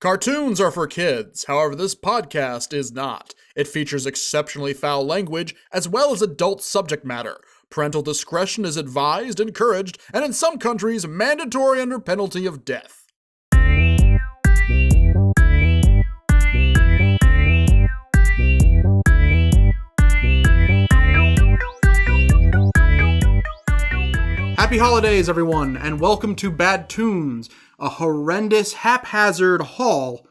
Cartoons are for kids, however this podcast is not. It features exceptionally foul language as well as adult subject matter. Parental discretion is advised, encouraged, and in some countries mandatory under penalty of death. Happy holidays, everyone, and welcome to Bad Toons, a horrendous, haphazard haul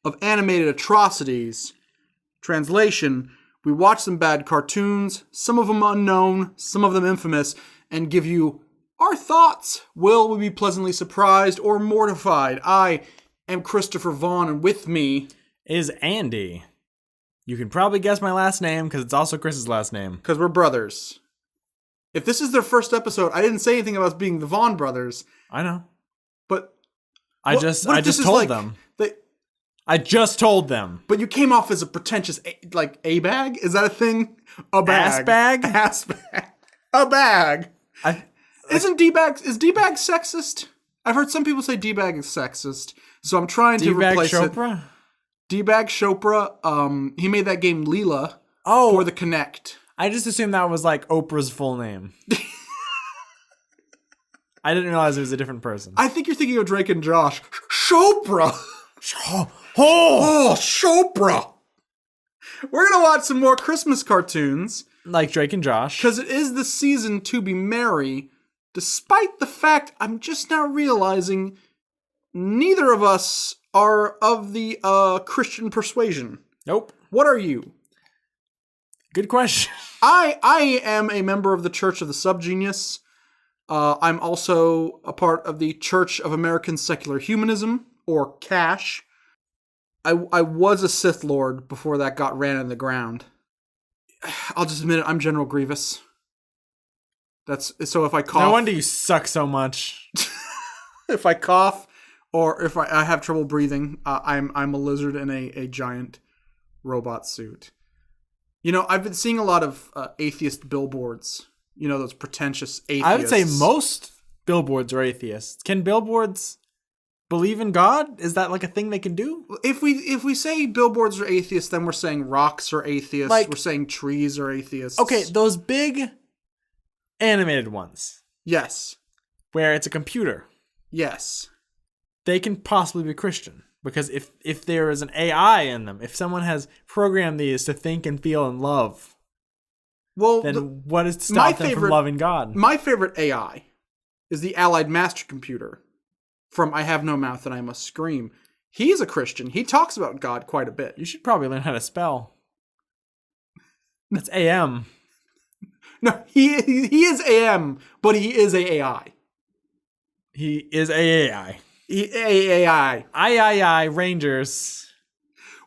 of animated atrocities. Translation, we watch some bad cartoons, some of them unknown, some of them infamous, and give you our thoughts. Will we be pleasantly surprised or mortified? I am Christopher Vaughn, and with me is Andy. You can probably guess my last name because it's also Chris's last name. Because we're brothers. If this is their first episode, I didn't say anything about us being the Vaughn brothers. I know. But I just told them. I just told them. But you came off as a pretentious, A-bag? Is that a thing? A bag. Ass bag? Ass bag. A bag. Is D-bag sexist? I've heard some people say D-bag is sexist. So I'm trying to replace Chopra? it. D-bag Chopra. He made that game Leela for the Kinect. I just assumed that was like Oprah's full name. I didn't realize it was a different person. I think you're thinking of Drake and Josh. Chopra! Chopra! We're going to watch some more Christmas cartoons. Like Drake and Josh. Because it is the season to be merry, despite the fact I'm just now realizing neither of us are of the Christian persuasion. Nope. What are you? Good question. I am a member of the Church of the Subgenius. I'm also a part of the Church of American Secular Humanism, or CASH. I was a Sith Lord before that got ran in the ground. I'll just admit it, I'm General Grievous. So if I cough... No wonder you suck so much. If I cough, or if I have trouble breathing, I'm a lizard in a giant robot suit. You know, I've been seeing a lot of atheist billboards. You know, those pretentious atheists. I would say most billboards are atheists. Can billboards believe in God? Is that like a thing they can do? If we say billboards are atheists, then we're saying rocks are atheists. We're saying trees are atheists. Okay, those big animated ones. Yes. Where it's a computer. Yes. They can possibly be Christian. Because if there is an AI in them, if someone has programmed these to think and feel and love, then what is to stop them from loving God? My favorite AI is the Allied Master Computer from I Have No Mouth and I Must Scream. He is a Christian. He talks about God quite a bit. You should probably learn how to spell. That's AM. No, he is AM, but he is AI. He is AAI. AI. Rangers.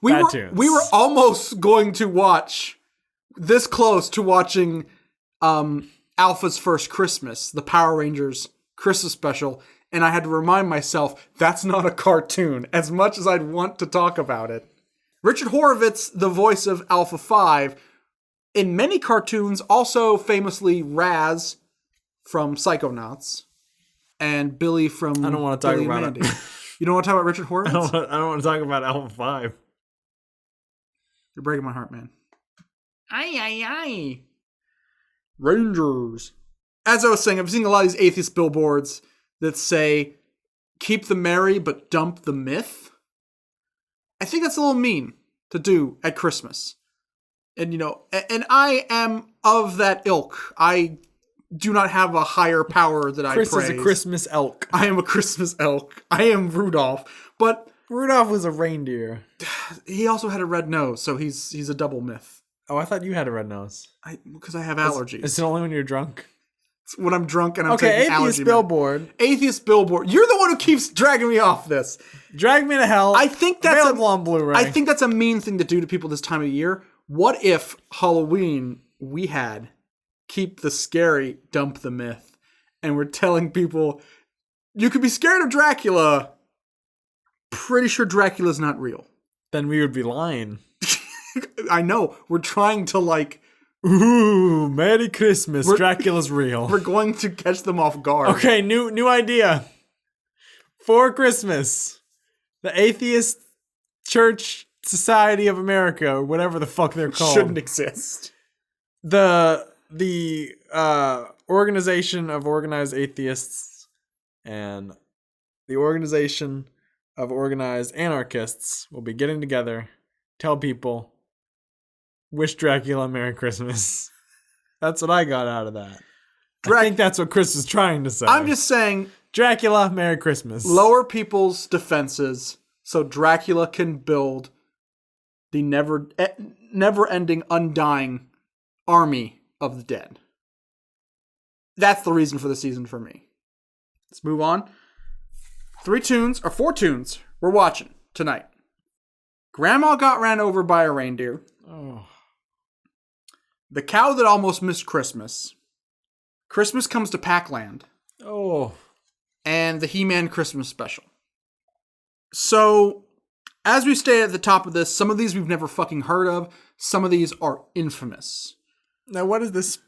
We were almost going to watch this close to watching Alpha's First Christmas, the Power Rangers Christmas special, and I had to remind myself that's not a cartoon, as much as I'd want to talk about it. Richard Horowitz, the voice of Alpha 5, in many cartoons, also famously Raz from Psychonauts. And Billy from I don't want to talk about Mandy. it. You don't want to talk about Richard Horowitz? I don't want to talk about Alpha 5. You're breaking my heart, man. Aye. Rangers. As I was saying, I've seen a lot of these atheist billboards that say, keep the merry but dump the myth. I think that's a little mean to do at Christmas. And, you know, and I am of that ilk. I do not have a higher power that Chris I praise. Is a Christmas elk. I am a Christmas elk. I am Rudolph. But Rudolph was a reindeer. He also had a red nose, so he's a double myth. Oh, I thought you had a red nose. Because I have allergies. Is it only when you're drunk? It's when I'm drunk and I'm taking allergy atheist billboard. Atheist billboard. You're the one who keeps dragging me off this. Drag me to hell. I think that's available on Blu-ray. I think that's a mean thing to do to people this time of year. What if Halloween we had keep the scary, dump the myth, and we're telling people you could be scared of Dracula. Pretty sure Dracula's not real. Then we would be lying. I know. We're trying to ooh, Merry Christmas. Dracula's real. We're going to catch them off guard. Okay, new idea. For Christmas, the atheist Church Society of America, or whatever the fuck they're called, shouldn't exist. The Organization of Organized Atheists and the Organization of Organized Anarchists will be getting together, tell people, wish Dracula Merry Christmas. That's what I got out of that. I think that's what Chris was trying to say. I'm just saying, Dracula Merry Christmas. Lower people's defenses so Dracula can build the never-ending, undying army of the dead. That's the reason for the season for me. Let's move on. 4 tunes we're watching tonight. Grandma Got Ran Over by a Reindeer. Oh. The Cow That Almost Missed Christmas. Christmas Comes to Pacland. Oh. And the He-Man Christmas Special. So, as we stay at the top of this, some of these we've never fucking heard of. Some of these are infamous. Now, what is this?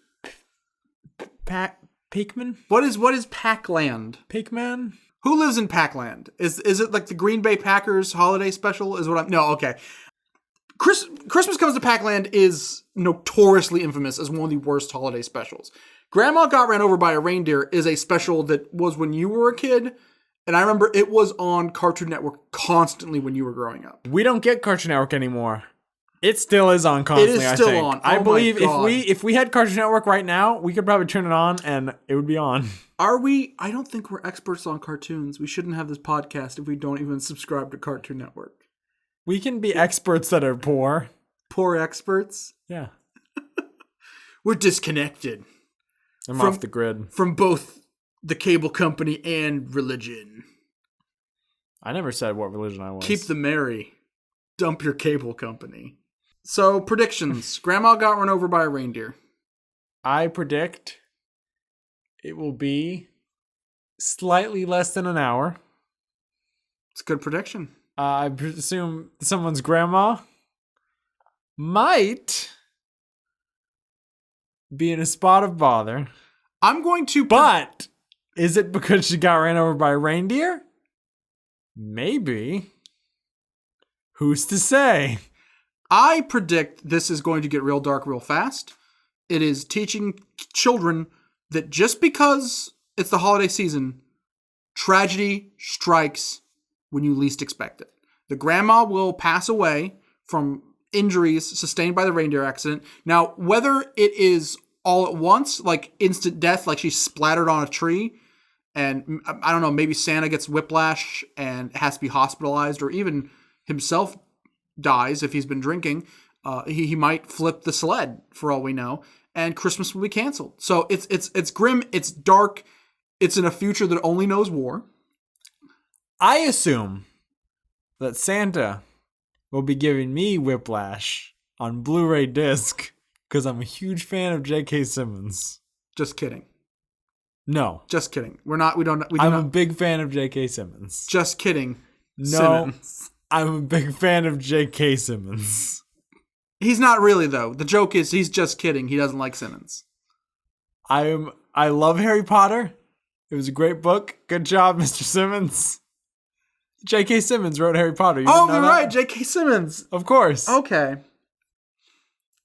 Pac-Man? What is Pacland? Pac-Man? Who lives in Pacland? Is it like the Green Bay Packers holiday special? No, okay. Christmas Comes to Pacland is notoriously infamous as one of the worst holiday specials. Grandma Got Ran Over by a Reindeer is a special that was when you were a kid, and I remember it was on Cartoon Network constantly when you were growing up. We don't get Cartoon Network anymore. It still is on constantly, It is still on. I believe if we had Cartoon Network right now, we could probably turn it on and it would be on. Are we? I don't think we're experts on cartoons. We shouldn't have this podcast if we don't even subscribe to Cartoon Network. We can be experts that are poor. Poor experts? Yeah. We're disconnected. I'm off the grid. From both the cable company and religion. I never said what religion I was. Keep the merry. Dump your cable company. So, predictions. Grandma Got Run Over by a Reindeer. I predict it will be slightly less than an hour. It's a good prediction. I presume someone's grandma might be in a spot of bother. I'm going to... But is it because she got ran over by a reindeer? Maybe. Who's to say? I predict this is going to get real dark real fast. It is teaching children that just because it's the holiday season, tragedy strikes when you least expect it. The grandma will pass away from injuries sustained by the reindeer accident. Now, whether it is all at once, like instant death, like she's splattered on a tree, and I don't know, maybe Santa gets whiplash and has to be hospitalized, or even himself dies if he's been drinking, he might flip the sled for all we know, and Christmas will be canceled. So it's grim, it's dark, it's in a future that only knows war. I assume that Santa will be giving me whiplash on Blu-ray disc because I'm a huge fan of J.K. Simmons. Just kidding. No. Just kidding. I'm a big fan of J.K. Simmons. Just kidding. No. Simmons. I'm a big fan of J.K. Simmons. He's not really, though. The joke is he's just kidding. He doesn't like Simmons. I love Harry Potter. It was a great book. Good job, Mr. Simmons. J.K. Simmons wrote Harry Potter. You're right. J.K. Simmons. Of course. Okay.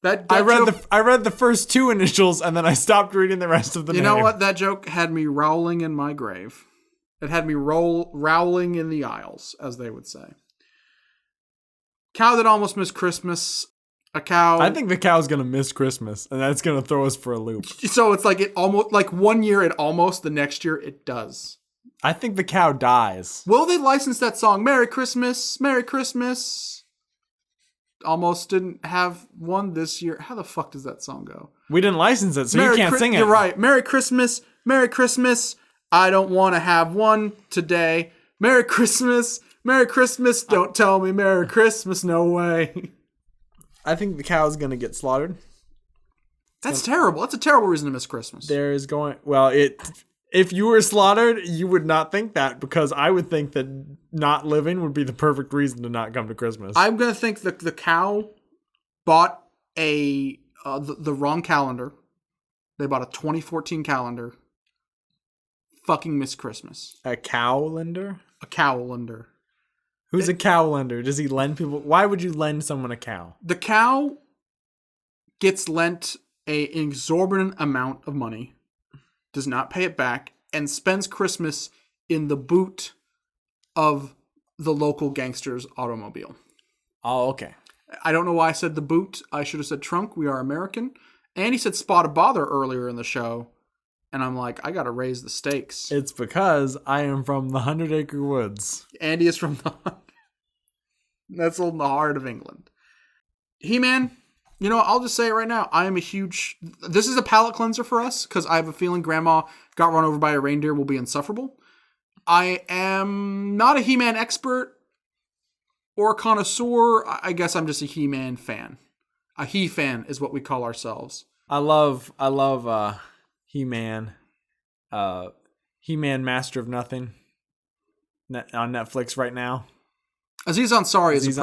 I read the first 2 initials and then I stopped reading the rest of the name. You know what? That joke had me rowling in my grave. It had me rowling in the aisles, as they would say. Cow That Almost Missed Christmas. A cow. I think the cow's gonna miss Christmas, and that's gonna throw us for a loop. So it's like it almost, like one year it almost, the next year it does. I think the cow dies. Will they license that song? Merry Christmas, Merry Christmas. Almost didn't have one this year. How the fuck does that song go? We didn't license it, so you can't sing it. You're right. Merry Christmas, Merry Christmas. I don't want to have one today. Merry Christmas, Merry Christmas. Don't tell me Merry Christmas, no way. I think the cow's going to get slaughtered. That's terrible. That's a terrible reason to miss Christmas. If you were slaughtered, you would not think that, because I would think that not living would be the perfect reason to not come to Christmas. I'm going to think that the cow bought the wrong calendar. They bought a 2014 calendar. Fucking missed Christmas. A cowlander? A cowlander. Who's a cow lender? Does he lend people? Why would you lend someone a cow? The cow gets lent an exorbitant amount of money, does not pay it back, and spends Christmas in the boot of the local gangster's automobile. Oh, okay. I don't know why I said the boot. I should have said trunk. We are American. Andy said spot of bother earlier in the show. And I'm like, I got to raise the stakes. It's because I am from the 100-acre woods. Andy is from the... That's in the heart of England. He-Man, I'll just say it right now. I am a huge... This is a palate cleanser for us because I have a feeling Grandma got run over by a reindeer will be insufferable. I am not a He-Man expert or a connoisseur. I guess I'm just a He-Man fan. A He-fan is what we call ourselves. I love He-Man. He-Man Master of Nothing on Netflix right now. Aziz Ansari is a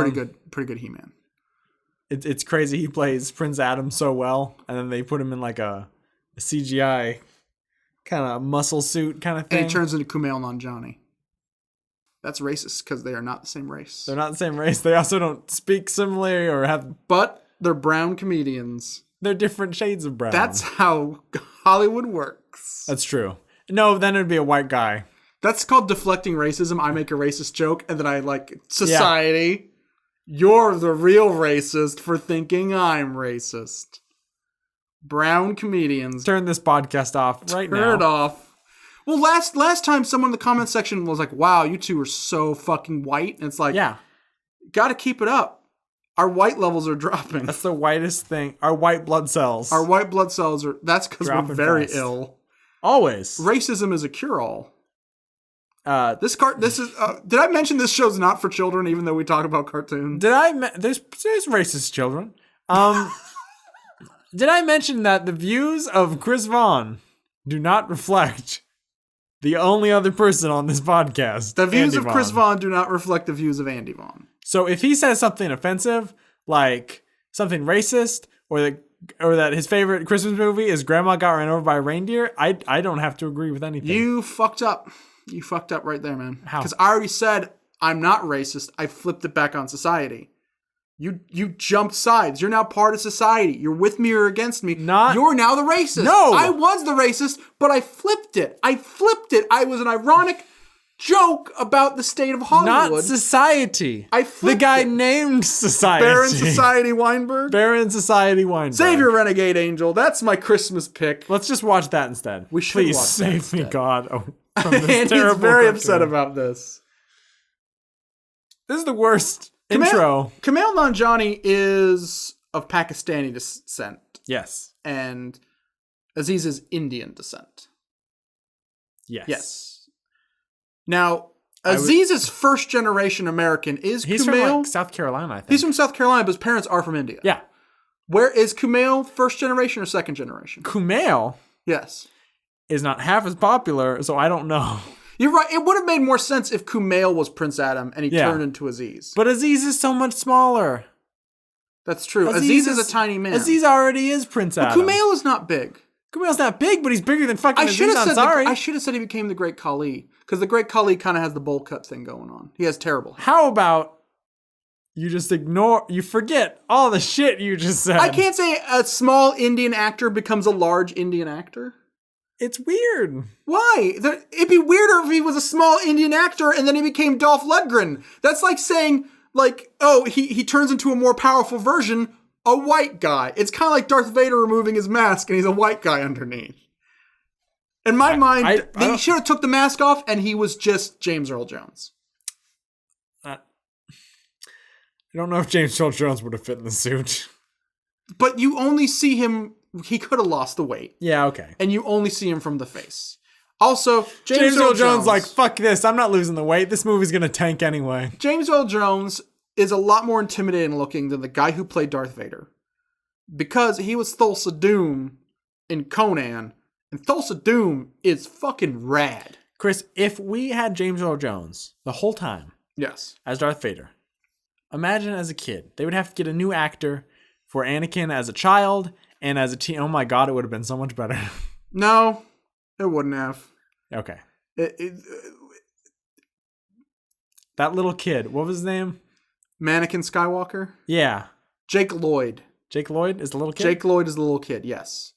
pretty good He-Man. It's crazy. He plays Prince Adam so well, and then they put him in like a CGI kind of muscle suit kind of thing. And he turns into Kumail Nanjiani. That's racist because they are not the same race. They're not the same race. They also don't speak similarly or have... But they're brown comedians. They're different shades of brown. That's how Hollywood works. That's true. No, then it'd be a white guy. That's called deflecting racism. I make a racist joke, and then I society. Yeah. You're the real racist for thinking I'm racist. Brown comedians. Turn this podcast off right now. Turn it off. Well, last time someone in the comment section was like, wow, you two are so fucking white. And it's like, yeah, gotta keep it up. Our white levels are dropping. That's the whitest thing. Our white blood cells. Our white blood cells are... That's because we're very ill. Always. Racism is a cure-all. This is... did I mention this show's not for children, even though we talk about cartoons? There's racist children. Did I mention that the views of Chris Vaughn do not reflect the only other person on this podcast? The views of Chris Vaughn do not reflect the views of Andy Vaughn. So if he says something offensive, like something racist, or that his favorite Christmas movie is Grandma Got Ran Over by a Reindeer, I don't have to agree with anything. You fucked up. You fucked up right there, man. How? Because I already said I'm not racist. I flipped it back on society. You jumped sides. You're now part of society. You're with me or against me. You're now the racist. No! I was the racist, but I flipped it. I was an ironic joke about the state of Hollywood. Not society. I flipped the guy named Society. Baron Society Weinberg. Baron Society Weinberg. Save your renegade angel. That's my Christmas pick. Let's just watch that instead. We should Please watch save that me, instead. God. And he's very upset about this. This is the worst intro. Kumail Nanjiani is of Pakistani descent. Yes. And Aziz is Indian descent. Yes. Now, Aziz is first generation American. Is he's Kumail from South Carolina, I think. He's from South Carolina, but his parents are from India. Yeah. Where is Kumail first generation or second generation? Kumail? Yes. Is not half as popular, so I don't know. You're right. It would have made more sense if Kumail was Prince Adam and he turned into Aziz. But Aziz is so much smaller. That's true. Aziz is a tiny man. Aziz already is Prince Adam. But Kumail is not big. Kumail's not big, but he's bigger than fucking Aziz Ansari. I should have said he became the Great Khali, because the Great Khali kind of has the bowl cut thing going on. He has terrible hair. How about you just you forget all the shit you just said? I can't say a small Indian actor becomes a large Indian actor. It's weird. Why? It'd be weirder if he was a small Indian actor and then he became Dolph Lundgren. That's like saying, he turns into a more powerful version, a white guy. It's kind of like Darth Vader removing his mask and he's a white guy underneath. In my mind, they should have took the mask off and he was just James Earl Jones. I don't know if James Earl Jones would have fit in the suit. But you only see him... He could have lost the weight. Yeah, okay. And you only see him from the face. Also, James Earl Jones like, fuck this, I'm not losing the weight. This movie's going to tank anyway. James Earl Jones is a lot more intimidating looking than the guy who played Darth Vader. Because he was Thulsa Doom in Conan. And Thulsa Doom is fucking rad. Chris, if we had James Earl Jones the whole time. Yes. As Darth Vader. Imagine as a kid. They would have to get a new actor for Anakin as a child and as a teen. Oh my God, it would have been so much better. No, it wouldn't have. Okay. That's That little kid. What was his name? Mannequin Skywalker? Yeah. Jake Lloyd. Jake Lloyd is the little kid? Jake Lloyd is the little kid, yes.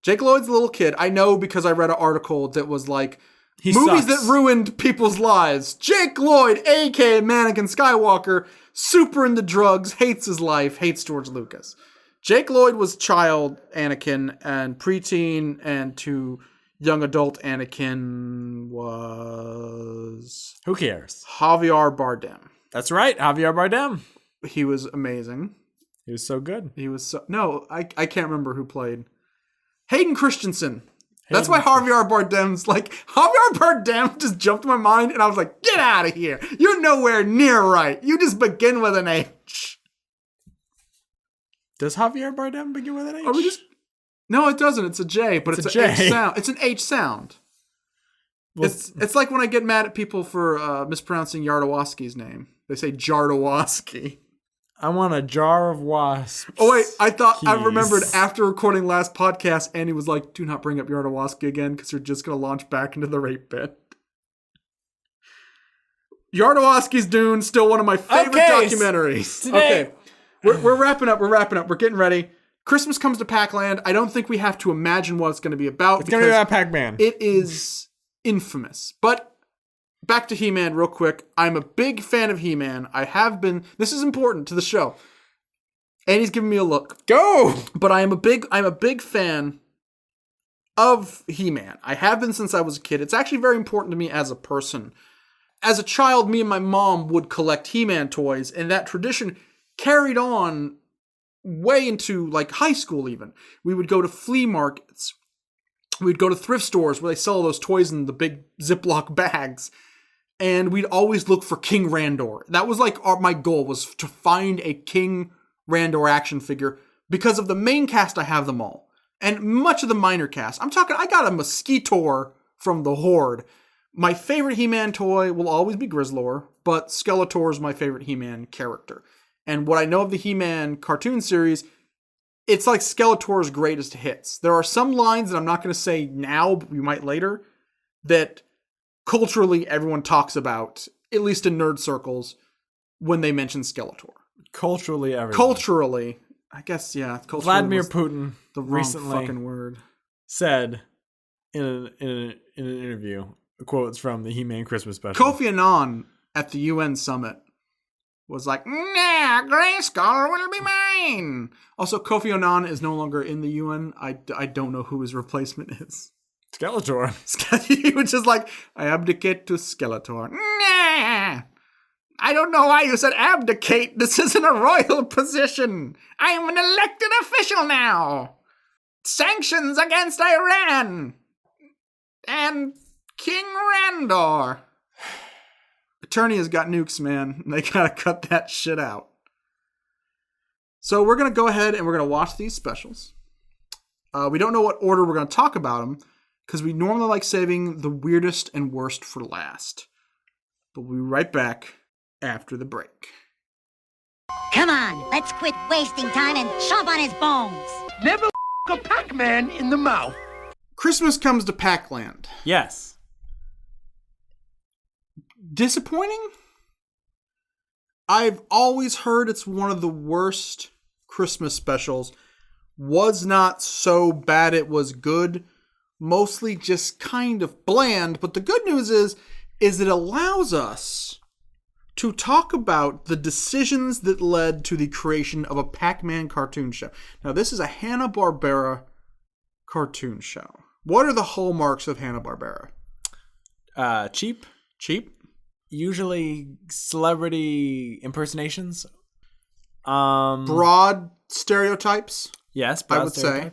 Jake Lloyd's the little kid. I know because I read an article that was like, movies that ruined people's lives. Jake Lloyd, a.k.a. Mannequin Skywalker, super into drugs, hates his life, hates George Lucas. Jake Lloyd was child Anakin, and preteen and to young adult Anakin was... Who cares? Javier Bardem. That's right, Javier Bardem. He was amazing. He was so good. He was so... No, I can't remember who played. Hayden Christensen. That's why Javier Bardem's like... Javier Bardem just jumped in my mind, and I was like, get out of here. You're nowhere near right. You just begin with an H. Does Javier Bardem begin with an H? Are we just... No, it doesn't. It's a J, but it's an J. H sound. It's an H sound. Well, it's like when I get mad at people for mispronouncing Yardawaski's name. They say Jardawaski. I want a jar of wasps. Oh, wait. I remembered after recording last podcast, Andy was like, do not bring up Yardawaski again because you're just going to launch back into the rape bit. Yardawaski's Dune, still one of my favorite documentaries. Today, okay. We're wrapping up. We're getting ready. Christmas comes to Pacland. I don't think we have to imagine what it's going to be about. It's going to be about Pac-Man. It is infamous. But back to He-Man real quick. I'm a big fan of He-Man. I have been. This is important to the show. And he's giving me a look. Go! But I'm a big fan of He-Man. I have been since I was a kid. It's actually very important to me as a person. As a child, me and my mom would collect He-Man toys, and that tradition carried on way into like high school even. We would go to flea markets. We'd go to thrift stores where they sell those toys in the big Ziploc bags. And we'd always look for King Randor. That was like my goal, was to find a King Randor action figure. Because of the main cast, I have them all. And much of the minor cast. I'm talking, I got a Mosquitor from the Horde. My favorite He-Man toy will always be Grizzlor, but Skeletor is my favorite He-Man character. And what I know of the He-Man cartoon series, it's like Skeletor's greatest hits. There are some lines that I'm not going to say now, but we might later, that culturally everyone talks about, at least in nerd circles, when they mention Skeletor. Culturally, everyone. Culturally, I guess, yeah. Vladimir Putin the wrong fucking word. Said in an interview, quotes from the He-Man Christmas special. Kofi Annan at the UN summit was like, nah, Grayskull will be mine. Also, Kofi Annan is no longer in the UN. I don't know who his replacement is. Skeletor. He was just like, I abdicate to Skeletor. Nah, I don't know why you said abdicate. This isn't a royal position. I'm an elected official now. Sanctions against Iran. And King Randor. Attorney has got nukes, man. They gotta cut that shit out. So we're gonna go ahead and we're gonna watch these specials. We don't know what order we're gonna talk about them because we normally like saving the weirdest and worst for last. But we'll be right back after the break. Come on, let's quit wasting time and chomp on his bones. Never a Pac-Man in the mouth. Christmas comes to Pacland. Yes. Disappointing? I've always heard it's one of the worst Christmas specials. Was not so bad it was good. Mostly just kind of bland. But the good news is it allows us to talk about the decisions that led to the creation of a Pac-Man cartoon show. Now, this is a Hanna-Barbera cartoon show. What are the hallmarks of Hanna-Barbera? Cheap. Cheap? Usually celebrity impersonations. Broad stereotypes? Yes, I would say.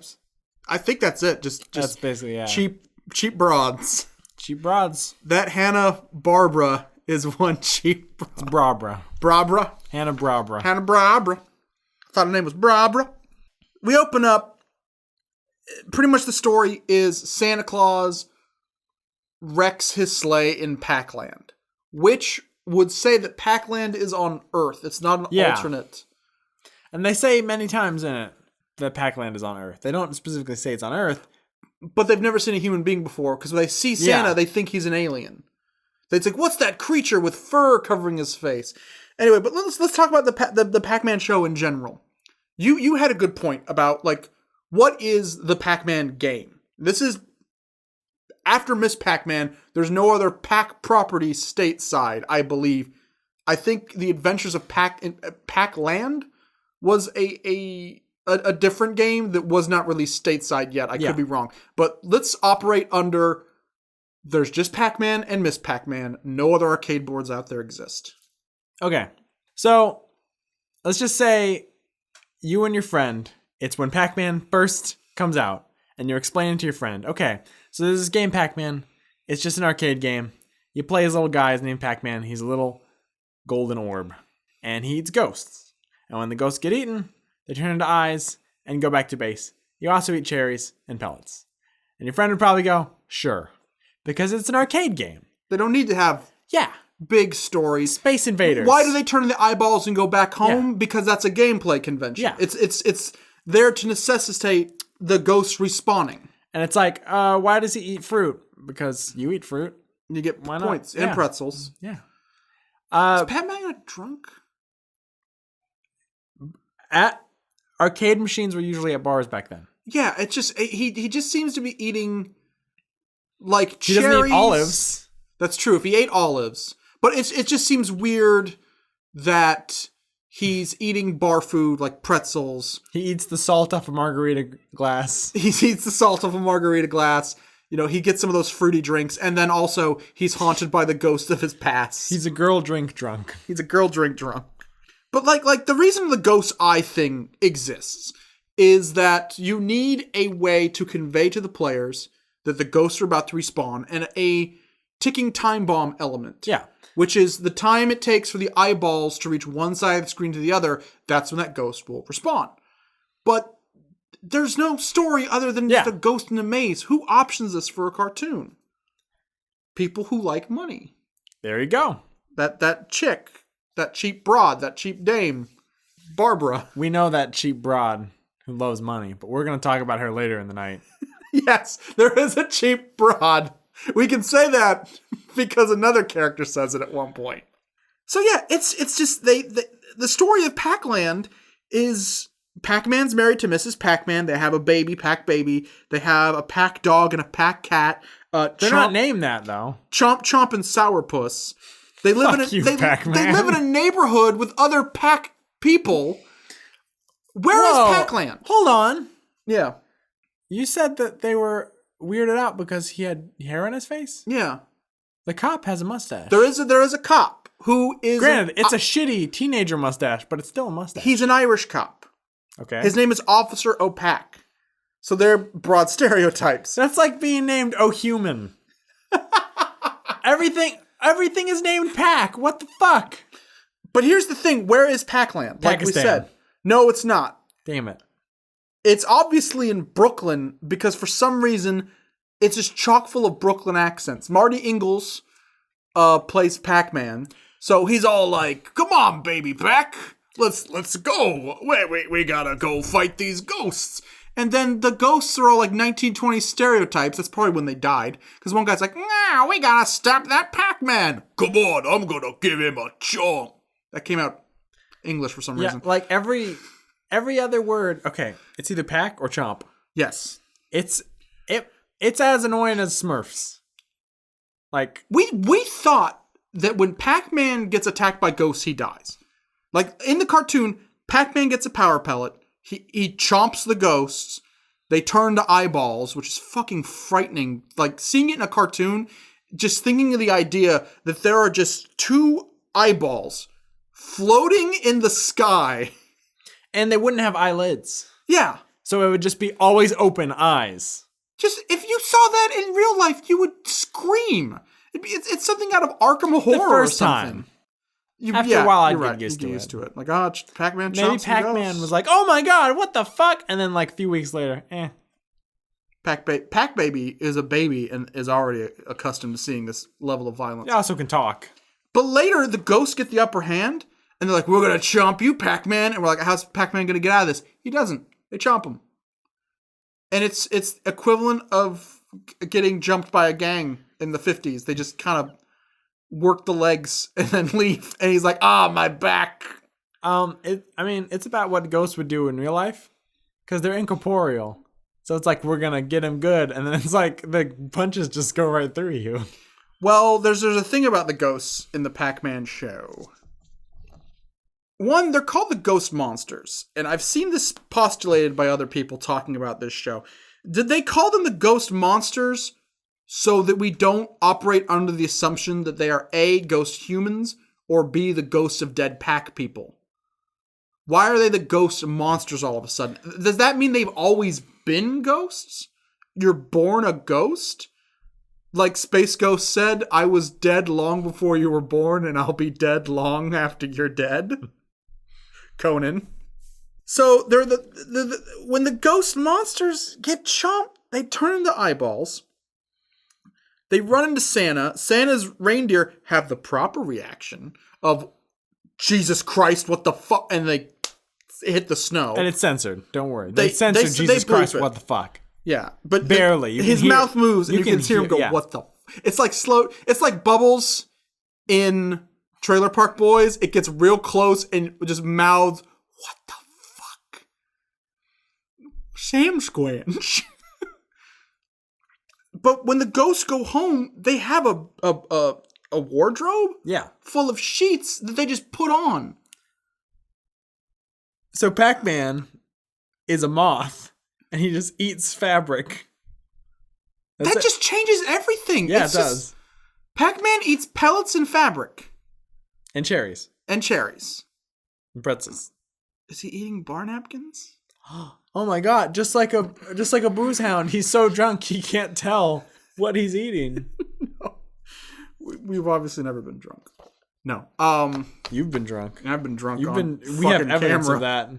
I think that's it. Just that's basically, yeah. Cheap broads. Cheap broads. That Hanna-Barbera is one cheap broad. It's Brabra. Brabra? Hanna-Barbera. Hanna-Barbera. I thought her name was Brabra. We open up. Pretty much the story is Santa Claus wrecks his sleigh in Pacland, which would say that Pacland is on Earth. It's not an alternate. And they say many times in it that Pacland is on Earth. They don't specifically say it's on Earth. But they've never seen a human being before, because when they see Santa, they think he's an alien. It's like, what's that creature with fur covering his face? Anyway, but let's talk about the Pac-Man show in general. You had a good point about, like, what is the Pac-Man game? This is, after Miss Pac-Man, there's no other Pac property stateside, I believe. I think the Adventures of Pacland was a different game that was not released stateside yet. I could be wrong. But let's operate under, there's just Pac-Man and Miss Pac-Man. No other arcade boards out there exist. Okay. So, let's just say you and your friend, it's when Pac-Man first comes out, and you're explaining to your friend, okay, so there's this game Pac-Man. It's just an arcade game. You play as little guy named Pac-Man. He's a little golden orb, and he eats ghosts. And when the ghosts get eaten, they turn into eyes and go back to base. You also eat cherries and pellets. And your friend would probably go, sure, because it's an arcade game. They don't need to have big stories. Space invaders. Why do they turn the eyeballs and go back home? Yeah. Because that's a gameplay convention. Yeah. It's there to necessitate the ghosts respawning. And it's like, why does he eat fruit? Because you eat fruit. You get points and pretzels. Yeah. Is Pac-Man got drunk? At arcade machines were usually at bars back then. Yeah, it's just he just seems to be eating like cherries. He doesn't eat olives. That's true. If he ate olives, but it just seems weird that he's eating bar food like pretzels. He eats the salt off a margarita glass. He eats the salt off a margarita glass. You know, he gets some of those fruity drinks, and then also he's haunted by the ghost of his past. He's a girl drink drunk. He's a girl drink drunk. But like the reason the ghost eye thing exists is that you need a way to convey to the players that the ghosts are about to respawn, and a ticking time bomb element. Yeah. Which is the time it takes for the eyeballs to reach one side of the screen to the other. That's when that ghost will respawn. But there's no story other than just a ghost in a maze. Who options this for a cartoon? People who like money. There you go. That chick, that cheap broad, that cheap dame, Barbara. We know that cheap broad who loves money, but we're going to talk about her later in the night. Yes, there is a cheap broad. We can say that because another character says it at one point. So yeah, it's just the story of Pacland is Pac-Man's married to Mrs. Pac-Man. They have a baby, Pac Baby. They have a Pac Dog and a Pac Cat. They're not named that though. Chomp and Sourpuss. They live they live in a neighborhood with other Pac people. Where is Pacland? Hold on. Yeah. You said that they were weirded out because he had hair on his face? Yeah. The cop has a mustache. There is a cop who is... Granted, it's a shitty teenager mustache, but it's still a mustache. He's an Irish cop. Okay. His name is Officer O'Pac. So they're broad stereotypes. That's like being named O'Human. Everything is named Pac. What the fuck? But here's the thing. Where is Pacland? Like Pakistan. we said. No, it's not. Damn it. It's obviously in Brooklyn because for some reason it's just chock full of Brooklyn accents. Marty Ingalls plays Pac-Man, so he's all like, "Come on, baby Pac, let's go. We gotta go fight these ghosts." And then the ghosts are all like 1920s stereotypes. That's probably when they died. Because one guy's like, "Nah, we gotta stop that Pac-Man. Come on, I'm gonna give him a chomp." That came out English for some reason. Like every other word, okay, it's either Pac or Chomp. Yes. It's as annoying as Smurfs. Like we thought that when Pac-Man gets attacked by ghosts, he dies. Like in the cartoon, Pac-Man gets a power pellet. He chomps the ghosts. They turn to eyeballs, which is fucking frightening. Like seeing it in a cartoon, just thinking of the idea that there are just two eyeballs floating in the sky. And they wouldn't have eyelids. Yeah. So it would just be always open eyes. Just, if you saw that in real life, you would scream. It's something out of Arkham Horror the first or something. Time. After a while, I'd get used to it. Like, Pac-Man chomps Maybe Pac-Man was like, oh my god, what the fuck? And then like a few weeks later, Pac Baby is a baby and is already accustomed to seeing this level of violence. He also can talk. But later, the ghosts get the upper hand, and they're like, we're going to chomp you, Pac-Man. And we're like, how's Pac-Man going to get out of this? He doesn't. They chomp him. And it's equivalent of getting jumped by a gang in the 50s. They just kind of work the legs, and then leave. And he's like, my back. It's about what ghosts would do in real life, because they're incorporeal. So it's like, we're gonna get him good, and then it's like the punches just go right through you. Well, there's a thing about the ghosts in the Pac-Man show. One, they're called the ghost monsters, and I've seen this postulated by other people talking about this show. Did they call them the ghost monsters so that we don't operate under the assumption that they are A, ghost humans, or B, the ghosts of dead Pac people? Why are they the ghost monsters all of a sudden? Does that mean they've always been ghosts? You're born a ghost? Like Space Ghost said, I was dead long before you were born, and I'll be dead long after you're dead. Conan. So they're when the ghost monsters get chomped, they turn into eyeballs. They run into Santa. Santa's reindeer have the proper reaction of Jesus Christ, what the fuck, and they hit the snow. And it's censored. Don't worry. They censored Jesus Christ, what the fuck. Yeah, but barely. His mouth moves, and you can hear him go, what the... It's like slow... It's like Bubbles in Trailer Park Boys. It gets real close and just mouths, what the fuck? Sam Squanch. But when the ghosts go home, they have a wardrobe full of sheets that they just put on. So Pac-Man is a moth. And he just eats fabric. That just changes everything. Yeah, it does. Pac-Man eats pellets and fabric. And cherries. And pretzels. Is he eating bar napkins? Oh my god, just like a booze hound. He's so drunk he can't tell what he's eating. No. We've obviously never been drunk. No. You've been drunk. I've been drunk. We have evidence of that.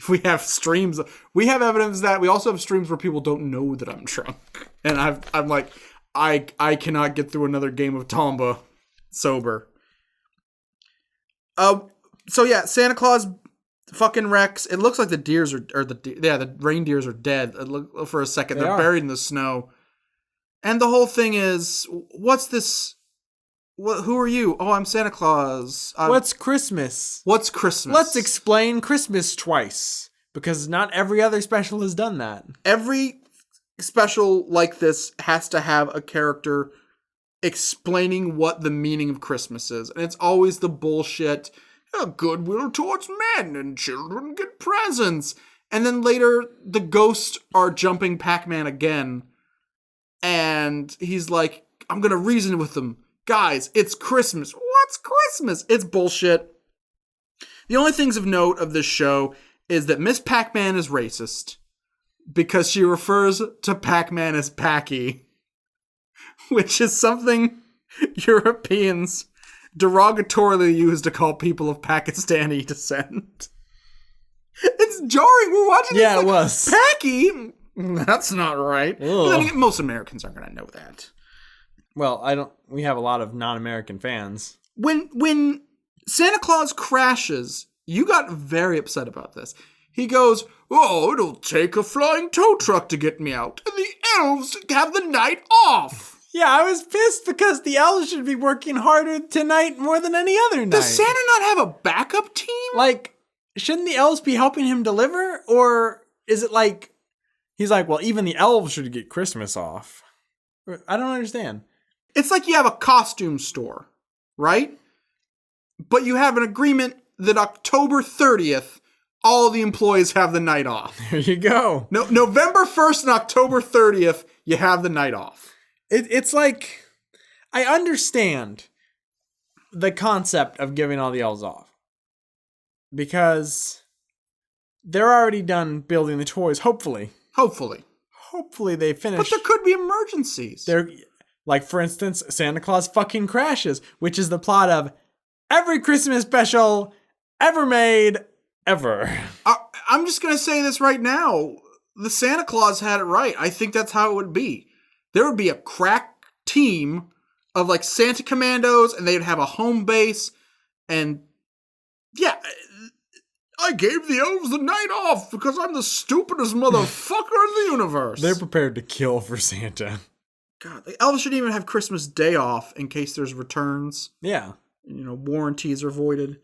We have streams. We have evidence that we also have streams where people don't know that I'm drunk, and I'm like, I cannot get through another game of Tomba sober. So yeah, Santa Claus fucking wrecks. It looks like the the reindeers are dead. For a second, they're buried in the snow, and the whole thing is, what's this? Who are you? Oh, I'm Santa Claus. What's Christmas? What's Christmas? Let's explain Christmas twice, because not every other special has done that. Every special like this has to have a character explaining what the meaning of Christmas is. And it's always the bullshit, goodwill towards men and children get presents. And then later, the ghosts are jumping Pac-Man again. And he's like, I'm going to reason with them. Guys, it's Christmas. What's Christmas? It's bullshit. The only things of note of this show is that Miss Pac-Man is racist because she refers to Pac-Man as Packy, which is something Europeans derogatorily use to call people of Pakistani descent. It's jarring. We're watching this. Yeah, it was. Packy? That's not right. But then again, most Americans aren't going to know that. Well, we have a lot of non-American fans. When Santa Claus crashes, you got very upset about this. He goes, oh, it'll take a flying tow truck to get me out. And the elves have the night off. Yeah, I was pissed because the elves should be working harder tonight more than any other night. Does Santa not have a backup team? Like, shouldn't the elves be helping him deliver? Or is it like, he's like, well, even the elves should get Christmas off. I don't understand. It's like you have a costume store, right? But you have an agreement that October 30th, all the employees have the night off. There you go. No, November 1st and October 30th, you have the night off. It's like, I understand the concept of giving all the elves off. Because they're already done building the toys, hopefully. Hopefully they finish. But there could be emergencies. Like, for instance, Santa Claus fucking crashes, which is the plot of every Christmas special ever made, ever. I'm just going to say this right now. The Santa Claus had it right. I think that's how it would be. There would be a crack team of, like, Santa Commandos, and they'd have a home base, and, yeah, I gave the elves the night off because I'm the stupidest motherfucker in the universe. They're prepared to kill for Santa. God, Elvis shouldn't even have Christmas Day off in case there's returns. Yeah. Warranties are voided.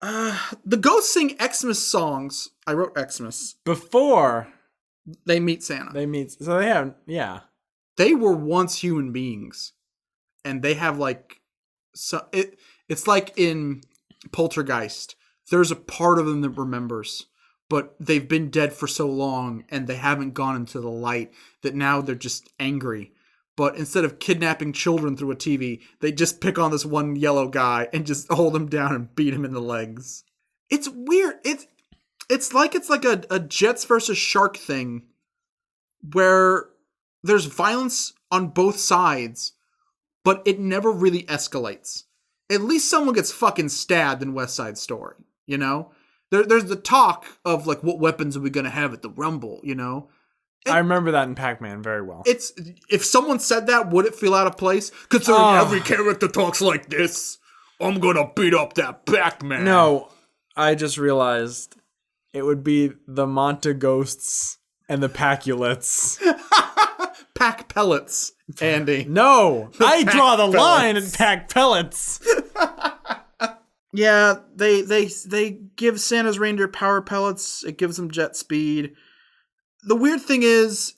The ghosts sing Xmas songs. I wrote Xmas. Before they meet Santa. So they have, yeah. They were once human beings. And they have it's like in Poltergeist. There's a part of them that remembers. But they've been dead for so long and they haven't gone into the light that now they're just angry. But instead of kidnapping children through a TV, they just pick on this one yellow guy and just hold him down and beat him in the legs. It's weird. It's like a Jets versus Shark thing where there's violence on both sides, but it never really escalates. At least someone gets fucking stabbed in West Side Story, There's the talk of what weapons are we going to have at the Rumble, I remember that in Pac-Man very well. If someone said that, would it feel out of place? Considering every character talks like this, I'm going to beat up that Pac-Man. No, I just realized it would be the Monta Ghosts and the Paculets. Pack pellets, Andy. No, I draw the line at Pack pellets. Yeah, they give Santa's reindeer power pellets. It gives them jet speed. The weird thing is,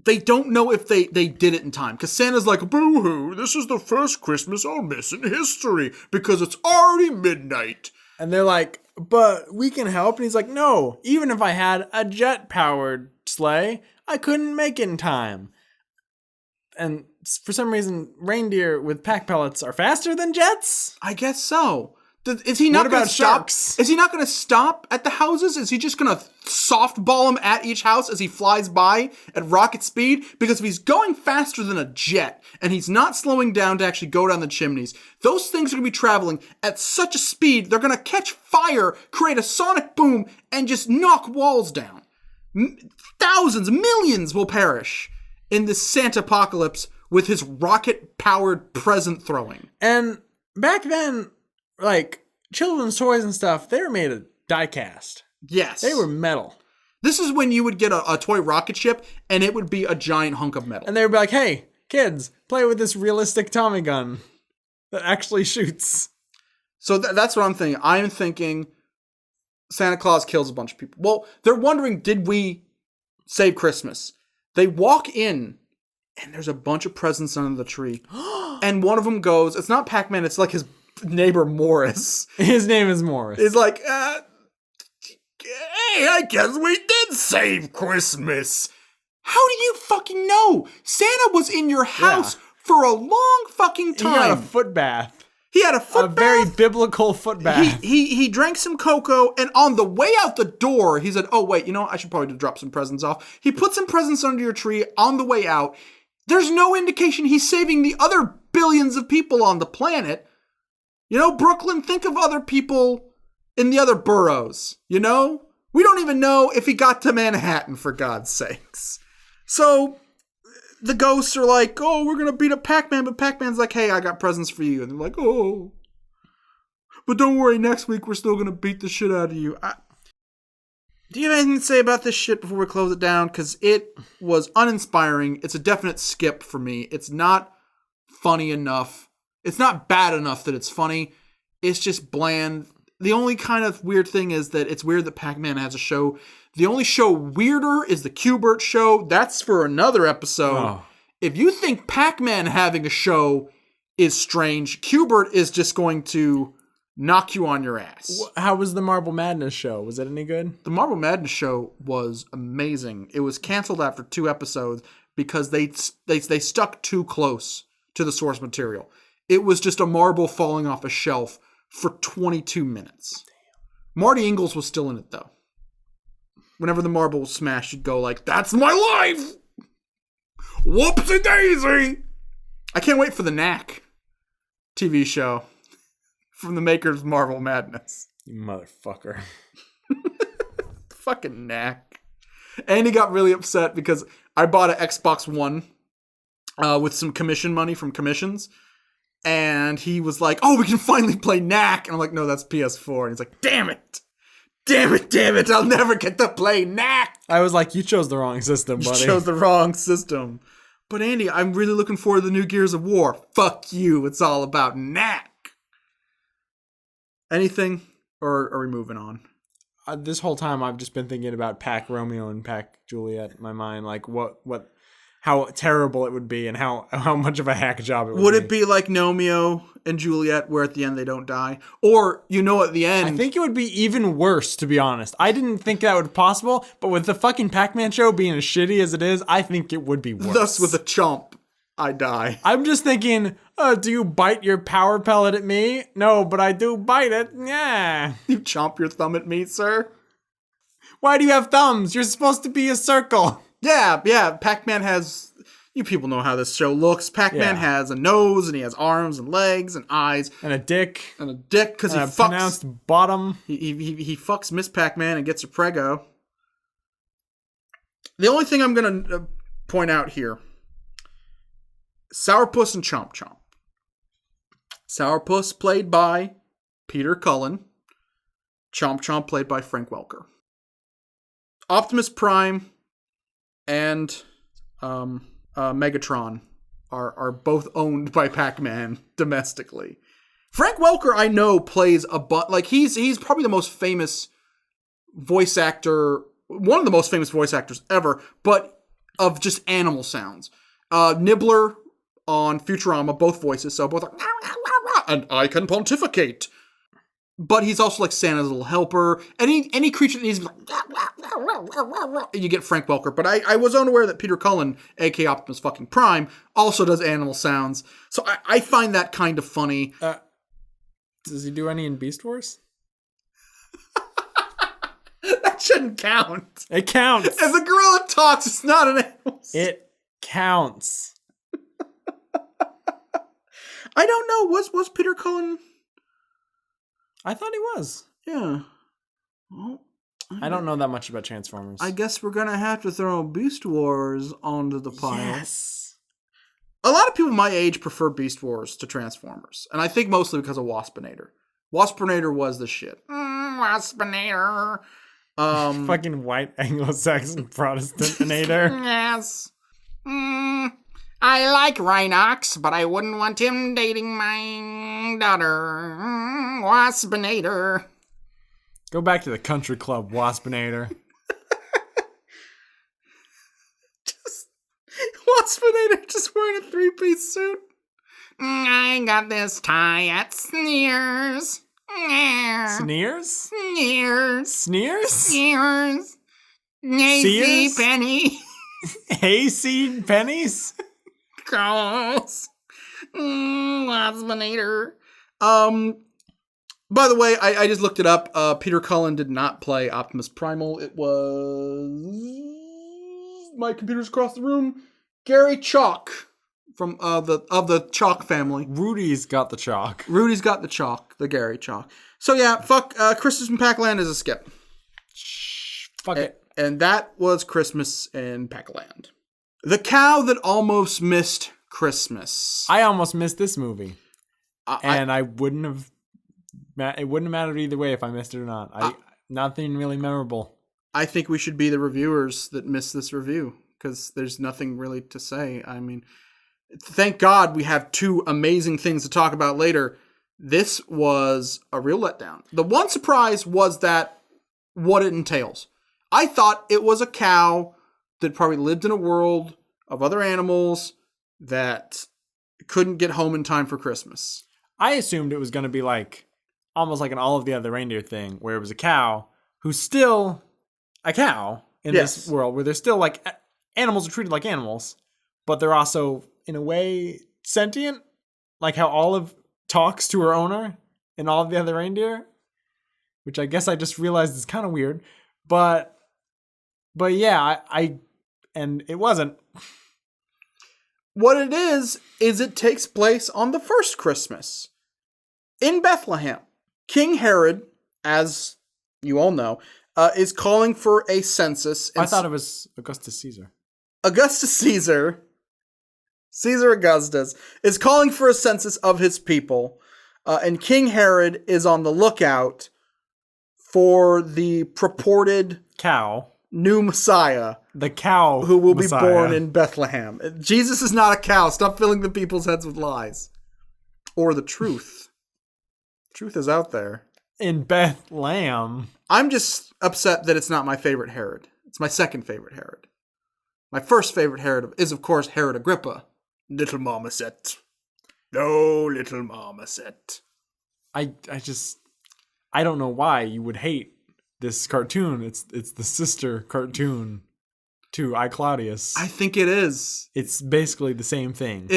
they don't know if they did it in time. Because Santa's like, boo-hoo, this is the first Christmas I'll miss in history. Because it's already midnight. And they're like, but we can help. And he's like, no, even if I had a jet-powered sleigh, I couldn't make it in time. And for some reason, reindeer with pack pellets are faster than jets? I guess so. Is he not going to stop? Sharks? Is he not going to stop at the houses? Is he just going to softball him at each house as he flies by at rocket speed? Because if he's going faster than a jet and he's not slowing down to actually go down the chimneys, those things are going to be traveling at such a speed, they're going to catch fire, create a sonic boom, and just knock walls down. Thousands, millions will perish in this Santa apocalypse with his rocket-powered present throwing. And back then, children's toys and stuff, they were made of die-cast. Yes. They were metal. This is when you would get a toy rocket ship, and it would be a giant hunk of metal. And they would be like, hey, kids, play with this realistic Tommy gun that actually shoots. So that's what I'm thinking. I'm thinking Santa Claus kills a bunch of people. Well, they're wondering, did we save Christmas? They walk in, and there's a bunch of presents under the tree. And one of them goes, it's not Pac-Man, it's like his neighbor Morris. His name is Morris. He's like, hey, I guess we did save Christmas. How do you fucking know? Santa was in your house for a long fucking time. He had a foot bath. A very biblical foot bath. He drank some cocoa, and on the way out the door, he said, oh, wait, I should probably drop some presents off. He put some presents under your tree on the way out. There's no indication he's saving the other billions of people on the planet. Brooklyn, think of other people in the other boroughs, We don't even know if he got to Manhattan, for God's sakes. So the ghosts are like, oh, we're going to beat up Pac-Man, but Pac-Man's like, hey, I got presents for you. And they're like, oh, but don't worry, next week we're still going to beat the shit out of you. Do you have anything to say about this shit before we close it down? Because it was uninspiring. It's a definite skip for me. It's not funny enough. It's not bad enough that it's funny. It's just bland. The only kind of weird thing is that it's weird that Pac-Man has a show. The only show weirder is the Q*bert show. That's for another episode. Oh. If you think Pac-Man having a show is strange, Q*bert is just going to knock you on your ass. How was the Marble Madness show? Was it any good? The Marble Madness show was amazing. It was canceled after 2 episodes because they stuck too close to the source material. It was just a marble falling off a shelf for 22 minutes. Damn. Marty Ingalls was still in it, though. Whenever the marble was smashed, you'd go like, that's my life! Whoopsie daisy! I can't wait for the Knack TV show from the makers of Marble Madness. You motherfucker. Fucking Knack. And he got really upset because I bought an Xbox One with some commission money from commissions. And he was like, oh, we can finally play Knack. And I'm like, no, that's PS4. And he's like, damn it. I'll never get to play Knack. I was like, you chose the wrong system, buddy. You chose the wrong system. But Andy, I'm really looking forward to the new Gears of War. Fuck you. It's all about Knack. Anything? Or are we moving on? This whole time I've just been thinking about Pac Romeo and Pac Juliet in my mind. Like how terrible it would be and how much of a hack job it would be. Would it be like Romeo and Juliet where at the end they don't die? Or, at the end... I think it would be even worse, to be honest. I didn't think that would be possible, but with the fucking Pac-Man show being as shitty as it is, I think it would be worse. Thus, with a chomp, I die. I'm just thinking, do you bite your power pellet at me? No, but I do bite it. Yeah. You chomp your thumb at me, sir? Why do you have thumbs? You're supposed to be a circle. Yeah. Pac-Man has... You people know how this show looks. Pac-Man has a nose, and he has arms and legs and eyes. And a dick. Because he fucks... pronounced bottom. He fucks Miss Pac-Man and gets her prego. The only thing I'm going to point out here... Sourpuss and Chomp Chomp. Sourpuss played by Peter Cullen. Chomp Chomp played by Frank Welker. Optimus Prime and Megatron are both owned by Pac-Man domestically. Frank Welker, I know, plays he's probably the most famous voice actor, one of the most famous voice actors ever, but of just animal sounds. Nibbler on Futurama, both voices, so both like, and I can pontificate. But he's also like Santa's little helper. Any creature that needs like, you get Frank Welker. But I was unaware that Peter Cullen, aka Optimus fucking Prime, also does animal sounds. So I find that kind of funny. Does he do any in Beast Wars? That shouldn't count. It counts. If a gorilla talks, it's not an animal. It counts. I don't know. Was Peter Cullen? I thought he was. Yeah. Well, I don't know that much about Transformers. I guess we're gonna have to throw Beast Wars onto the pile. Yes. A lot of people my age prefer Beast Wars to Transformers, and I think mostly because of Waspinator. Waspinator was the shit. Waspinator. Fucking white Anglo-Saxon Protestantinator. Yes. I like Rhinox, but I wouldn't want him dating my daughter. Waspinator. Go back to the country club, Waspinator. Waspinator just wearing a 3-piece suit. I got this tie at Sneers. Sneers? Sneers. Sneers? Sneers. Nacy Penny. Hayseed pennies? Gross. Waspinator. By the way, I just looked it up. Peter Cullen did not play Optimus Primal. It was... My computer's across the room. Gary Chalk from the Chalk family. Rudy's got the chalk. Rudy's got the chalk. The Gary Chalk. So yeah, fuck. Christmas in Pacland is a skip. Fuck it. And that was Christmas in Pacland. The cow that almost missed Christmas. I almost missed this movie. I wouldn't have... It wouldn't have mattered either way if I missed it or not. Nothing really memorable. I think we should be the reviewers that missed this review, because there's nothing really to say. I mean, thank God we have two amazing things to talk about later. This was a real letdown. The one surprise was that what it entails. I thought it was a cow that probably lived in a world of other animals that couldn't get home in time for Christmas. I assumed it was going to be like almost like an All of the Other Reindeer thing, where it was a cow who's still a cow in this world, where they're still like animals are treated like animals, but they're also in a way sentient, like how Olive talks to her owner in All of the Other Reindeer, which I guess I just realized is kind of weird, but yeah, and it wasn't. What it is it takes place on the first Christmas in Bethlehem. King Herod, as you all know, is calling for a census. I thought it was Augustus Caesar. Augustus Caesar, Caesar Augustus, is calling for a census of his people. And King Herod is on the lookout for the purported cow new Messiah. The cow who will Messiah. be born in Bethlehem. Jesus is not a cow. Stop filling the people's heads with lies. Or the truth. Truth is out there. In Bethlehem. I'm just upset that it's not my favorite Herod. It's my second favorite Herod. My first favorite Herod is, of course, Herod Agrippa. Little marmoset. No, little marmoset. I don't know why you would hate this cartoon. It's the sister cartoon to I, Claudius. I think it is. It's basically the same thing.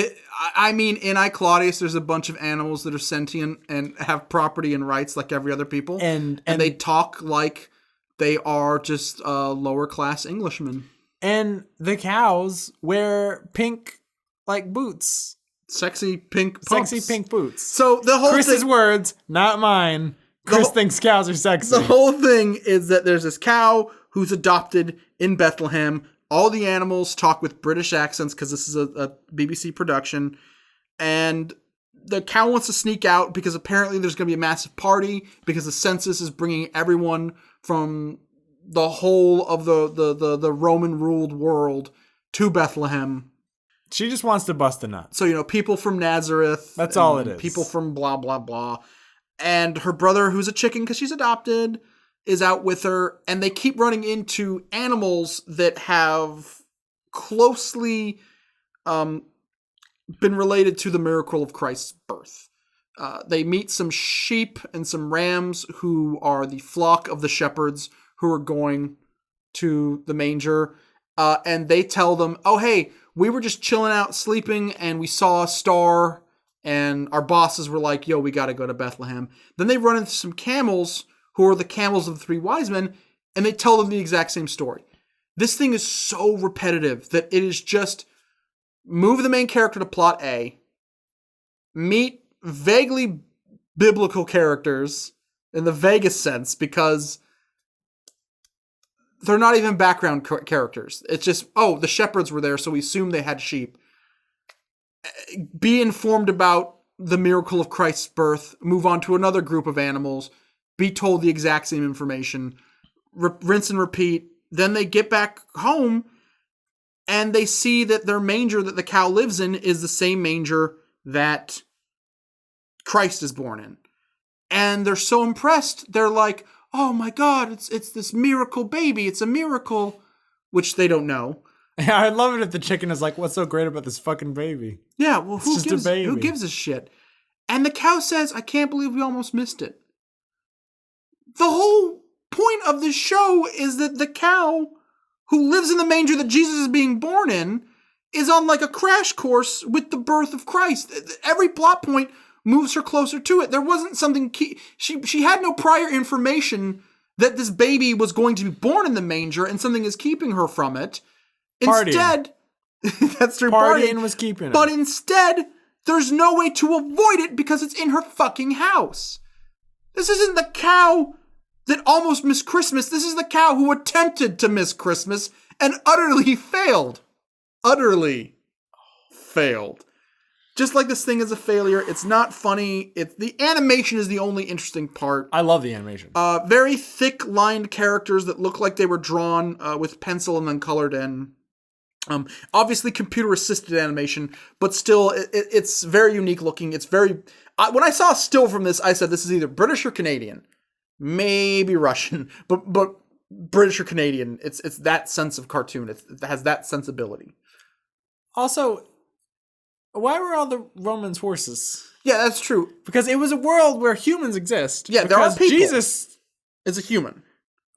I mean, in I, Claudius, there's a bunch of animals that are sentient and have property and rights like every other people. And they talk like they are just lower class Englishmen. And the cows wear pink, like, boots. Sexy pink pumps. Sexy pink boots. So the whole Chris's words, not mine. Chris thinks cows are sexy. The whole thing is that there's this cow who's adopted in Bethlehem. All the animals talk with British accents because this is a BBC production. And the cow wants to sneak out because apparently there's going to be a massive party because the census is bringing everyone from the whole of the Roman-ruled world to Bethlehem. She just wants to bust a nut. So, people from Nazareth. That's all it is. People from blah, blah, blah. And her brother, who's a chicken because she's adopted, is out with her. And they keep running into animals that have closely been related to the miracle of Christ's birth. They meet some sheep and some rams who are the flock of the shepherds who are going to the manger. And they tell them, oh, hey, we were just chilling out, sleeping, and we saw a star, and our bosses were like, yo, we got to go to Bethlehem. Then they run into some camels, who are the camels of the three wise men, and they tell them the exact same story. This thing is so repetitive that it is just move the main character to plot A, meet vaguely biblical characters in the vaguest sense, because they're not even background characters. It's just, oh, the shepherds were there, so we assume they had sheep. Be informed about the miracle of Christ's birth. Move on to another group of animals. Be told the exact same information. Rinse and repeat. Then they get back home, and they see that their manger that the cow lives in is the same manger that Christ is born in. And they're so impressed. They're like, oh my God, it's this miracle baby. It's a miracle, which they don't know. Yeah, I love it if the chicken is like, what's so great about this fucking baby? Yeah, well, who gives a shit? And the cow says, I can't believe we almost missed it. The whole point of this show is that the cow who lives in the manger that Jesus is being born in is on like a crash course with the birth of Christ. Every plot point moves her closer to it. There wasn't something key. She had no prior information that this baby was going to be born in the manger and something is keeping her from it. Instead, that's true. Partying was keeping her. But instead, there's no way to avoid it because it's in her fucking house. This isn't the cow that almost missed Christmas. This is the cow who attempted to miss Christmas and utterly failed. Utterly failed. Just like this thing is a failure. It's not funny. The animation is the only interesting part. I love the animation. Very thick-lined characters that look like they were drawn with pencil and then colored in. Obviously computer-assisted animation, but still, it's very unique looking. It's very... when I saw a still from this, I said this is either British or Canadian. Maybe Russian, but British or Canadian. It's that sense of cartoon. It has that sensibility. Also, why were all the Romans horses? Yeah, that's true. Because it was a world where humans exist. Yeah, there are people. Jesus is a human.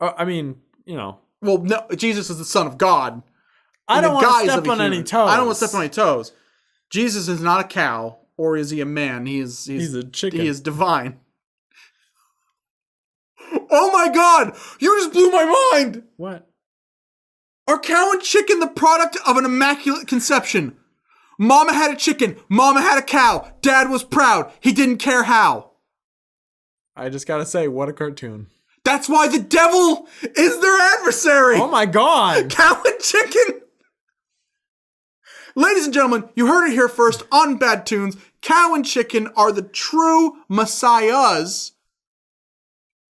I mean, Well, no, Jesus is the Son of God. I don't want to step on any toes. I don't want to step on any toes. Jesus is not a cow, or is he a man? He's a chicken. He is divine. Oh my God! You just blew my mind! What? Are cow and chicken the product of an immaculate conception? Mama had a chicken. Mama had a cow. Dad was proud. He didn't care how. I just gotta say, what a cartoon. That's why the devil is their adversary. Oh my God. Cow and chicken. Ladies and gentlemen, you heard it here first on Bad Toons. Cow and chicken are the true messiahs.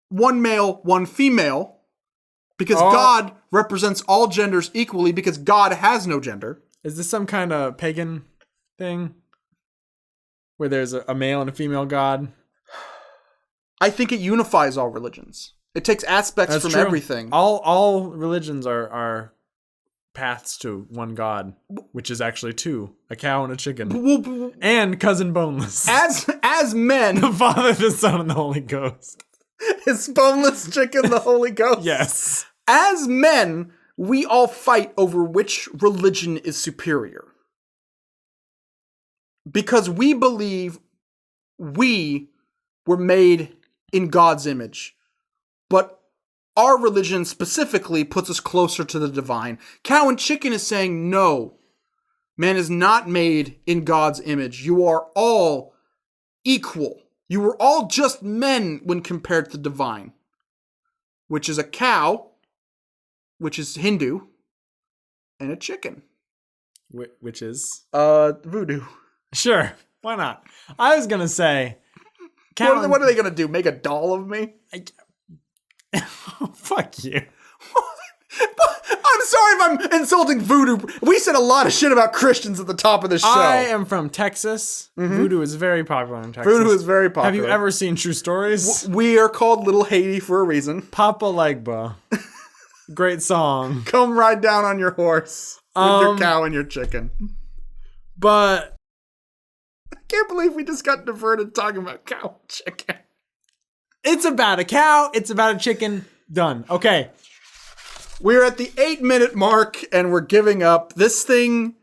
One male, one female. Because God represents all genders equally because God has no gender. Is this some kind of pagan thing? Where there's a male and a female God? I think it unifies all religions. It takes aspects from everything. All religions are paths to one God, which is actually two: a cow and a chicken, and cousin boneless. As men, the Father, the Son, and the Holy Ghost. Is boneless chicken the Holy Ghost? Yes. As men, we all fight over which religion is superior. Because we believe we were made in God's image. But our religion specifically puts us closer to the divine. Cow and chicken is saying, no, man is not made in God's image. You are all equal. You were all just men when compared to the divine. Which is a cow, which is Hindu, and a chicken. Which is? Voodoo. Sure, why not? I was going to say... What are they going to do? Make a doll of me? Fuck you. I'm sorry if I'm insulting voodoo. We said a lot of shit about Christians at the top of the show. I am from Texas. Mm-hmm. Voodoo is very popular in Texas. Voodoo is very popular. Have you ever seen True Stories? We are called Little Haiti for a reason. Papa Legba. Great song. Come ride down on your horse with your cow and your chicken. But... I can't believe we just got diverted talking about cow and chicken. It's about a cow. It's about a chicken. Done. Okay. We're at the 8-minute mark and we're giving up. This thing,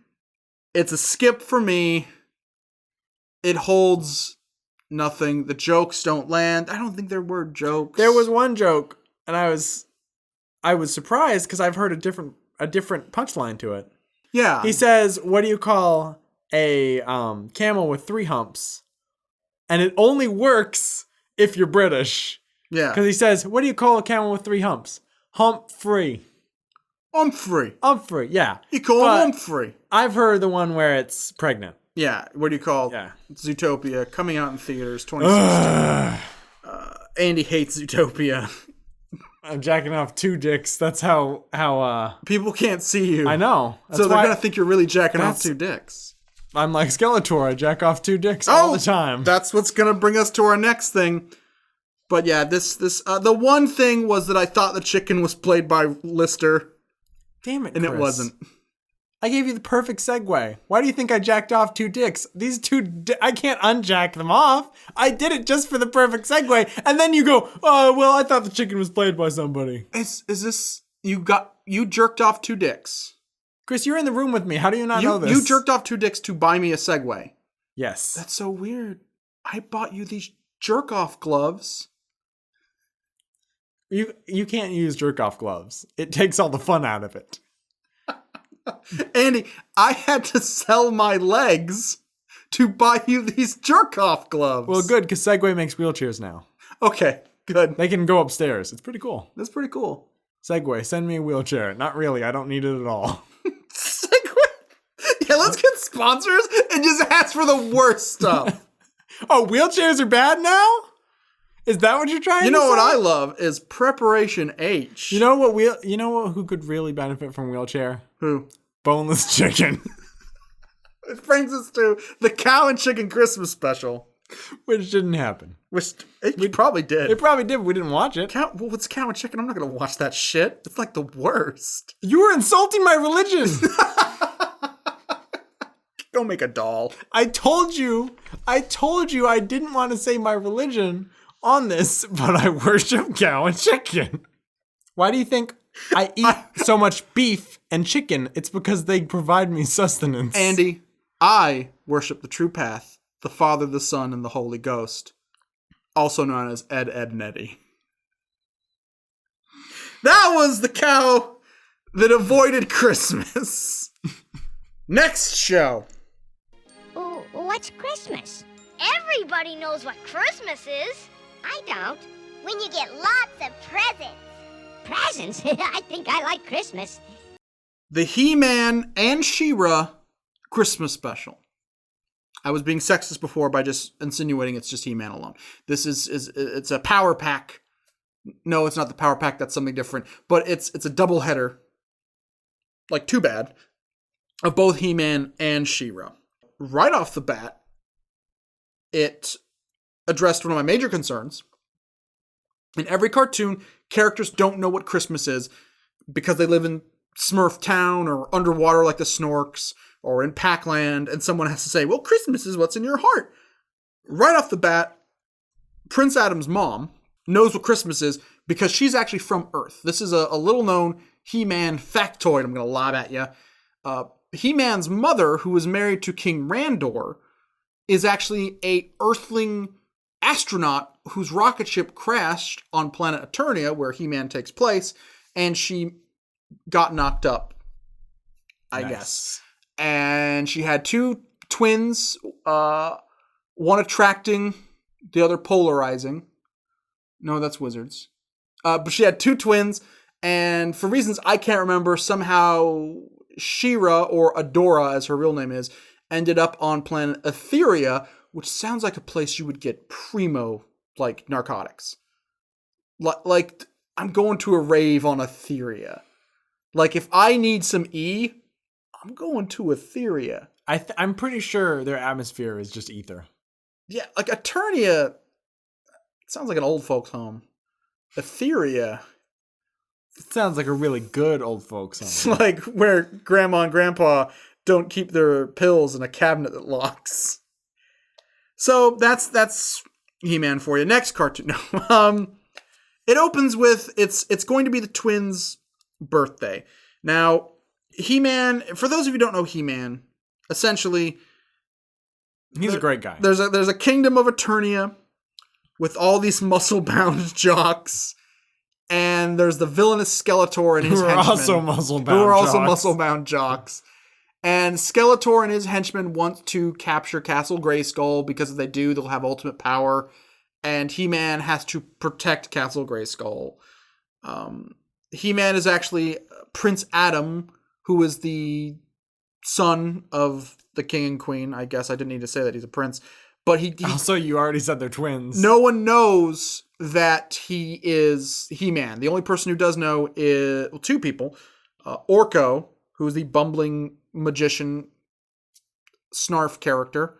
it's a skip for me. It holds nothing. The jokes don't land. I don't think there were jokes. There was one joke, and I was surprised because I've heard a different punchline to it. Yeah. He says, "What do you call a camel with 3 humps?" And it only works if you're British. Yeah. Because he says, "What do you call a camel with 3 humps?" Humphrey. Humphrey, yeah. You call him Humphrey. I've heard the one where it's pregnant. Yeah. What do you call? Yeah. Zootopia, coming out in theaters 2016. Andy hates Zootopia. I'm jacking off 2 dicks. That's how people can't see you. I know. So they're gonna think you're really jacking off 2 dicks. I'm like Skeletor. I jack off 2 dicks all the time. That's what's gonna bring us to our next thing. But yeah, the one thing was that I thought the chicken was played by Lister. Damn it, and Chris. It wasn't. I gave you the perfect segue. Why do you think I jacked off 2 dicks? These 2 I can't unjack them off. I did it just for the perfect segue. And then you go, "Oh, well, I thought the chicken was played by somebody." Is this you jerked off 2 dicks? Chris, you're in the room with me. How do you not know this? You jerked off 2 dicks to buy me a Segway. Yes. That's so weird. I bought you these jerk off gloves. You can't use jerk off gloves. It takes all the fun out of it. Andy, I had to sell my legs to buy you these jerk off gloves. Well, good, because Segway makes wheelchairs now. Okay, good. They can go upstairs. It's pretty cool. That's pretty cool. Segway, send me a wheelchair. Not really. I don't need it at all. Segway? Yeah, let's get sponsors and just ask for the worst stuff. Oh, wheelchairs are bad now? Is that what you're trying to say? You know what I love is Preparation H. You know who could really benefit from wheelchair? Who? Boneless chicken. It brings us to the cow and chicken Christmas special. Which didn't happen. It probably did. It probably did, but we didn't watch it. What's cow and chicken? I'm not going to watch that shit. It's like the worst. You were insulting my religion. Go make a doll. I told you I didn't want to say my religion on this, but I worship cow and chicken. Why do you think I eat so much beef and chicken? It's because they provide me sustenance. Andy, I worship the true path, the Father, the Son, and the Holy Ghost, also known as Ed, and Eddie. That was the cow that avoided Christmas. Next show. What's Christmas? Everybody knows what Christmas is. I don't. When you get lots of presents. Presents? I think I like Christmas. The He-Man and She-Ra Christmas special. I was being sexist before by just insinuating it's just He-Man alone. This is it's a power pack No, it's not the Power Pack. That's something different. But it's a double header, like Too Bad, of both He-Man and She-Ra. Right off the bat, it addressed one of my major concerns. In every cartoon, characters don't know what Christmas is because they live in Smurf Town or underwater like the Snorks or in Pacland, and someone has to say, well, Christmas is what's in your heart. Right off the bat, Prince Adam's mom knows what Christmas is because she's actually from Earth. This is a little-known He-Man factoid I'm going to lob at you. He-Man's mother, who was married to King Randor, is actually a Earthling astronaut whose rocket ship crashed on planet Eternia, where He-Man takes place, and she got knocked up, I guess. And she had two twins, one attracting, the other polarizing. No, that's wizards. But she had two twins, and for reasons I can't remember, somehow She-Ra, or Adora as her real name is, ended up on planet Etheria, which sounds like a place you would get primo, like, narcotics. Like, I'm going to a rave on Etheria. Like, if I need some E, I'm going to Etheria. I'm pretty sure their atmosphere is just ether. Yeah, like Eternia, it sounds like an old folks' home. Etheria. It sounds like a really good old folks home. It's like where grandma and grandpa don't keep their pills in a cabinet that locks. So that's He-Man for you. Next cartoon. It opens with it's going to be the twins' birthday. Now, He-Man, for those of you who don't know He-Man, essentially he's a great guy. There's a kingdom of Eternia with all these muscle-bound jocks. And there's the villainous Skeletor and his henchmen. Who are also muscle-bound jocks. And Skeletor and his henchmen want to capture Castle Grayskull because if they do, they'll have ultimate power. And He-Man has to protect Castle Grayskull. He-Man is actually Prince Adam, who is the son of the king and queen. I guess I didn't need to say that he's a prince. But he also, you already said they're twins. No one knows that he is He-Man. The only person who does know is two people. Orko, who's the bumbling magician snarf character,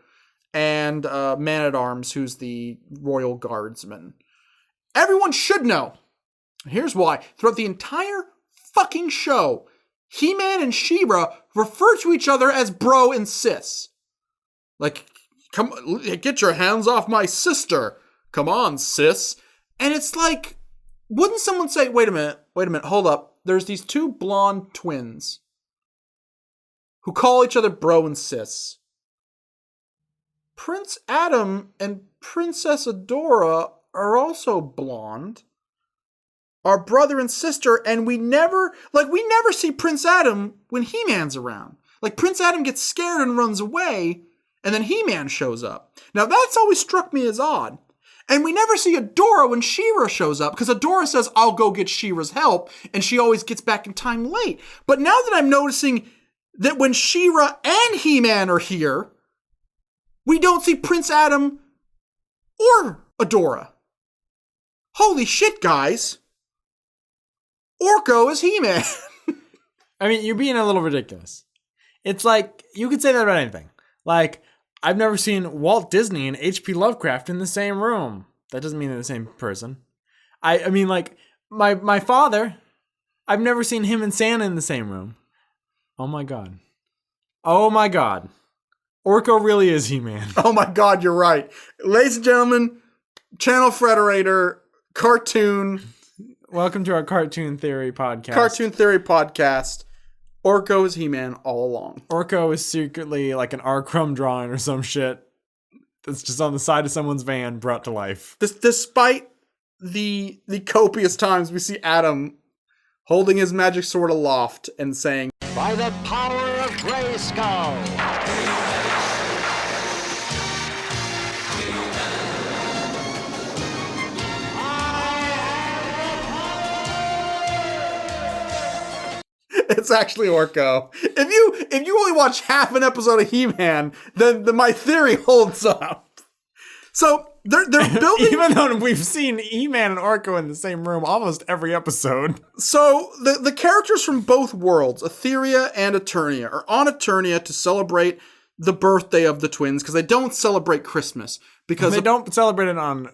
and Man-at-Arms, who's the royal guardsman. Everyone should know. Here's why. Throughout the entire fucking show, He-Man and She-Ra refer to each other as bro and sis. Like, come, get your hands off my sister. Come on, sis. And it's like, wouldn't someone say, wait a minute, hold up. There's these two blonde twins who call each other bro and sis. Prince Adam and Princess Adora are also blonde. Are brother and sister, and we never see Prince Adam when He-Man's around. Like, Prince Adam gets scared and runs away, and then He-Man shows up. Now, that's always struck me as odd. And we never see Adora when She-Ra shows up, because Adora says, I'll go get She-Ra's help, and she always gets back in time late. But now that I'm noticing that when She-Ra and He-Man are here, we don't see Prince Adam or Adora. Holy shit, guys. Orko is He-Man. I mean, you're being a little ridiculous. It's like, you could say that about anything. Like, I've never seen Walt Disney and H.P. Lovecraft in the same room. That doesn't mean they're the same person. I mean, like, my father, I've never seen him and Santa in the same room. Oh my God. Oh my God. Orko really is He-Man. Oh my God, you're right. Ladies and gentlemen, Channel Frederator, cartoon. Welcome to our Cartoon Theory podcast. Cartoon Theory podcast. Orko is He-Man all along. Orko is secretly like an R-Crumb drawing or some shit that's just on the side of someone's van brought to life. Despite the copious times we see Adam holding his magic sword aloft and saying, by the power of Grayskull. It's actually Orko. If you only watch half an episode of He-Man, then my theory holds up. So they're building... Even though we've seen E-Man and Orko in the same room almost every episode. So the characters from both worlds, Etheria and Eternia, are on Eternia to celebrate the birthday of the twins because they don't celebrate Christmas. Because they don't celebrate it on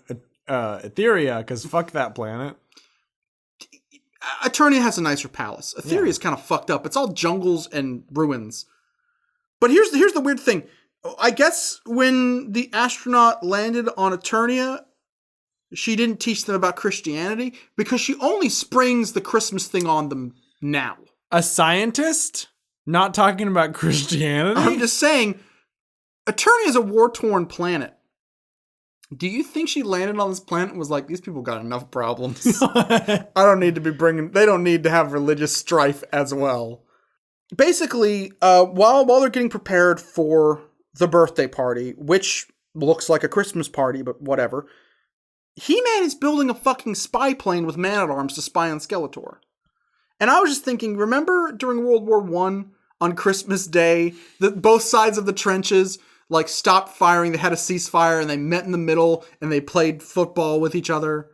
Etheria because fuck that planet. Eternia has a nicer palace. Etheria is kind of fucked up. It's all jungles and ruins. But here's the weird thing. I guess when the astronaut landed on Eternia, she didn't teach them about Christianity because she only springs the Christmas thing on them now. A scientist not talking about Christianity? I'm just saying, Eternia is a war-torn planet. Do you think she landed on this planet and was like, these people got enough problems. I don't need to be they don't need to have religious strife as well. Basically, while they're getting prepared for the birthday party, which looks like a Christmas party, but whatever, He-Man is building a fucking spy plane with man-at-arms to spy on Skeletor. And I was just thinking, remember during World War I on Christmas Day, that both sides of the trenches like stopped firing, they had a ceasefire, and they met in the middle, and they played football with each other,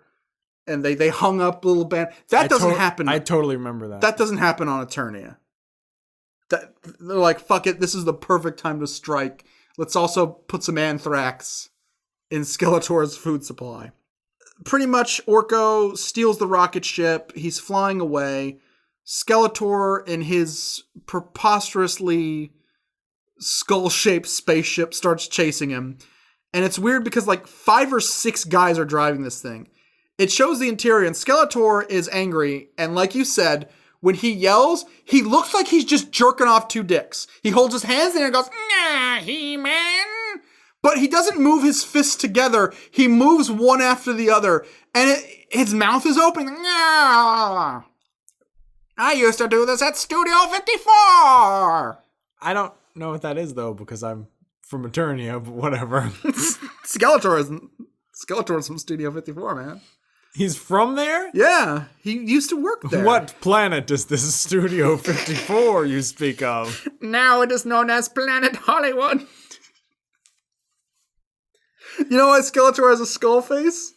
and they hung up little band. That doesn't happen. I totally remember that. That doesn't happen on Eternia. They're like, fuck it, this is the perfect time to strike. Let's also put some anthrax in Skeletor's food supply. Pretty much, Orko steals the rocket ship. He's flying away. Skeletor in his preposterously skull-shaped spaceship starts chasing him. And it's weird because like 5 or 6 guys are driving this thing. It shows the interior and Skeletor is angry. And like you said, when he yells, he looks like he's just jerking off 2 dicks. He holds his hands in and goes, "Nah, He-Man." But he doesn't move his fists together. He moves one after the other. And his mouth is open. Nah. I used to do this at Studio 54. I don't know what that is though, because I'm from Eternia, but whatever. Skeletor's from Studio 54, man. He's from there? Yeah, he used to work there. What planet is this Studio 54 you speak of? Now it is known as Planet Hollywood. You know why Skeletor has a skull face?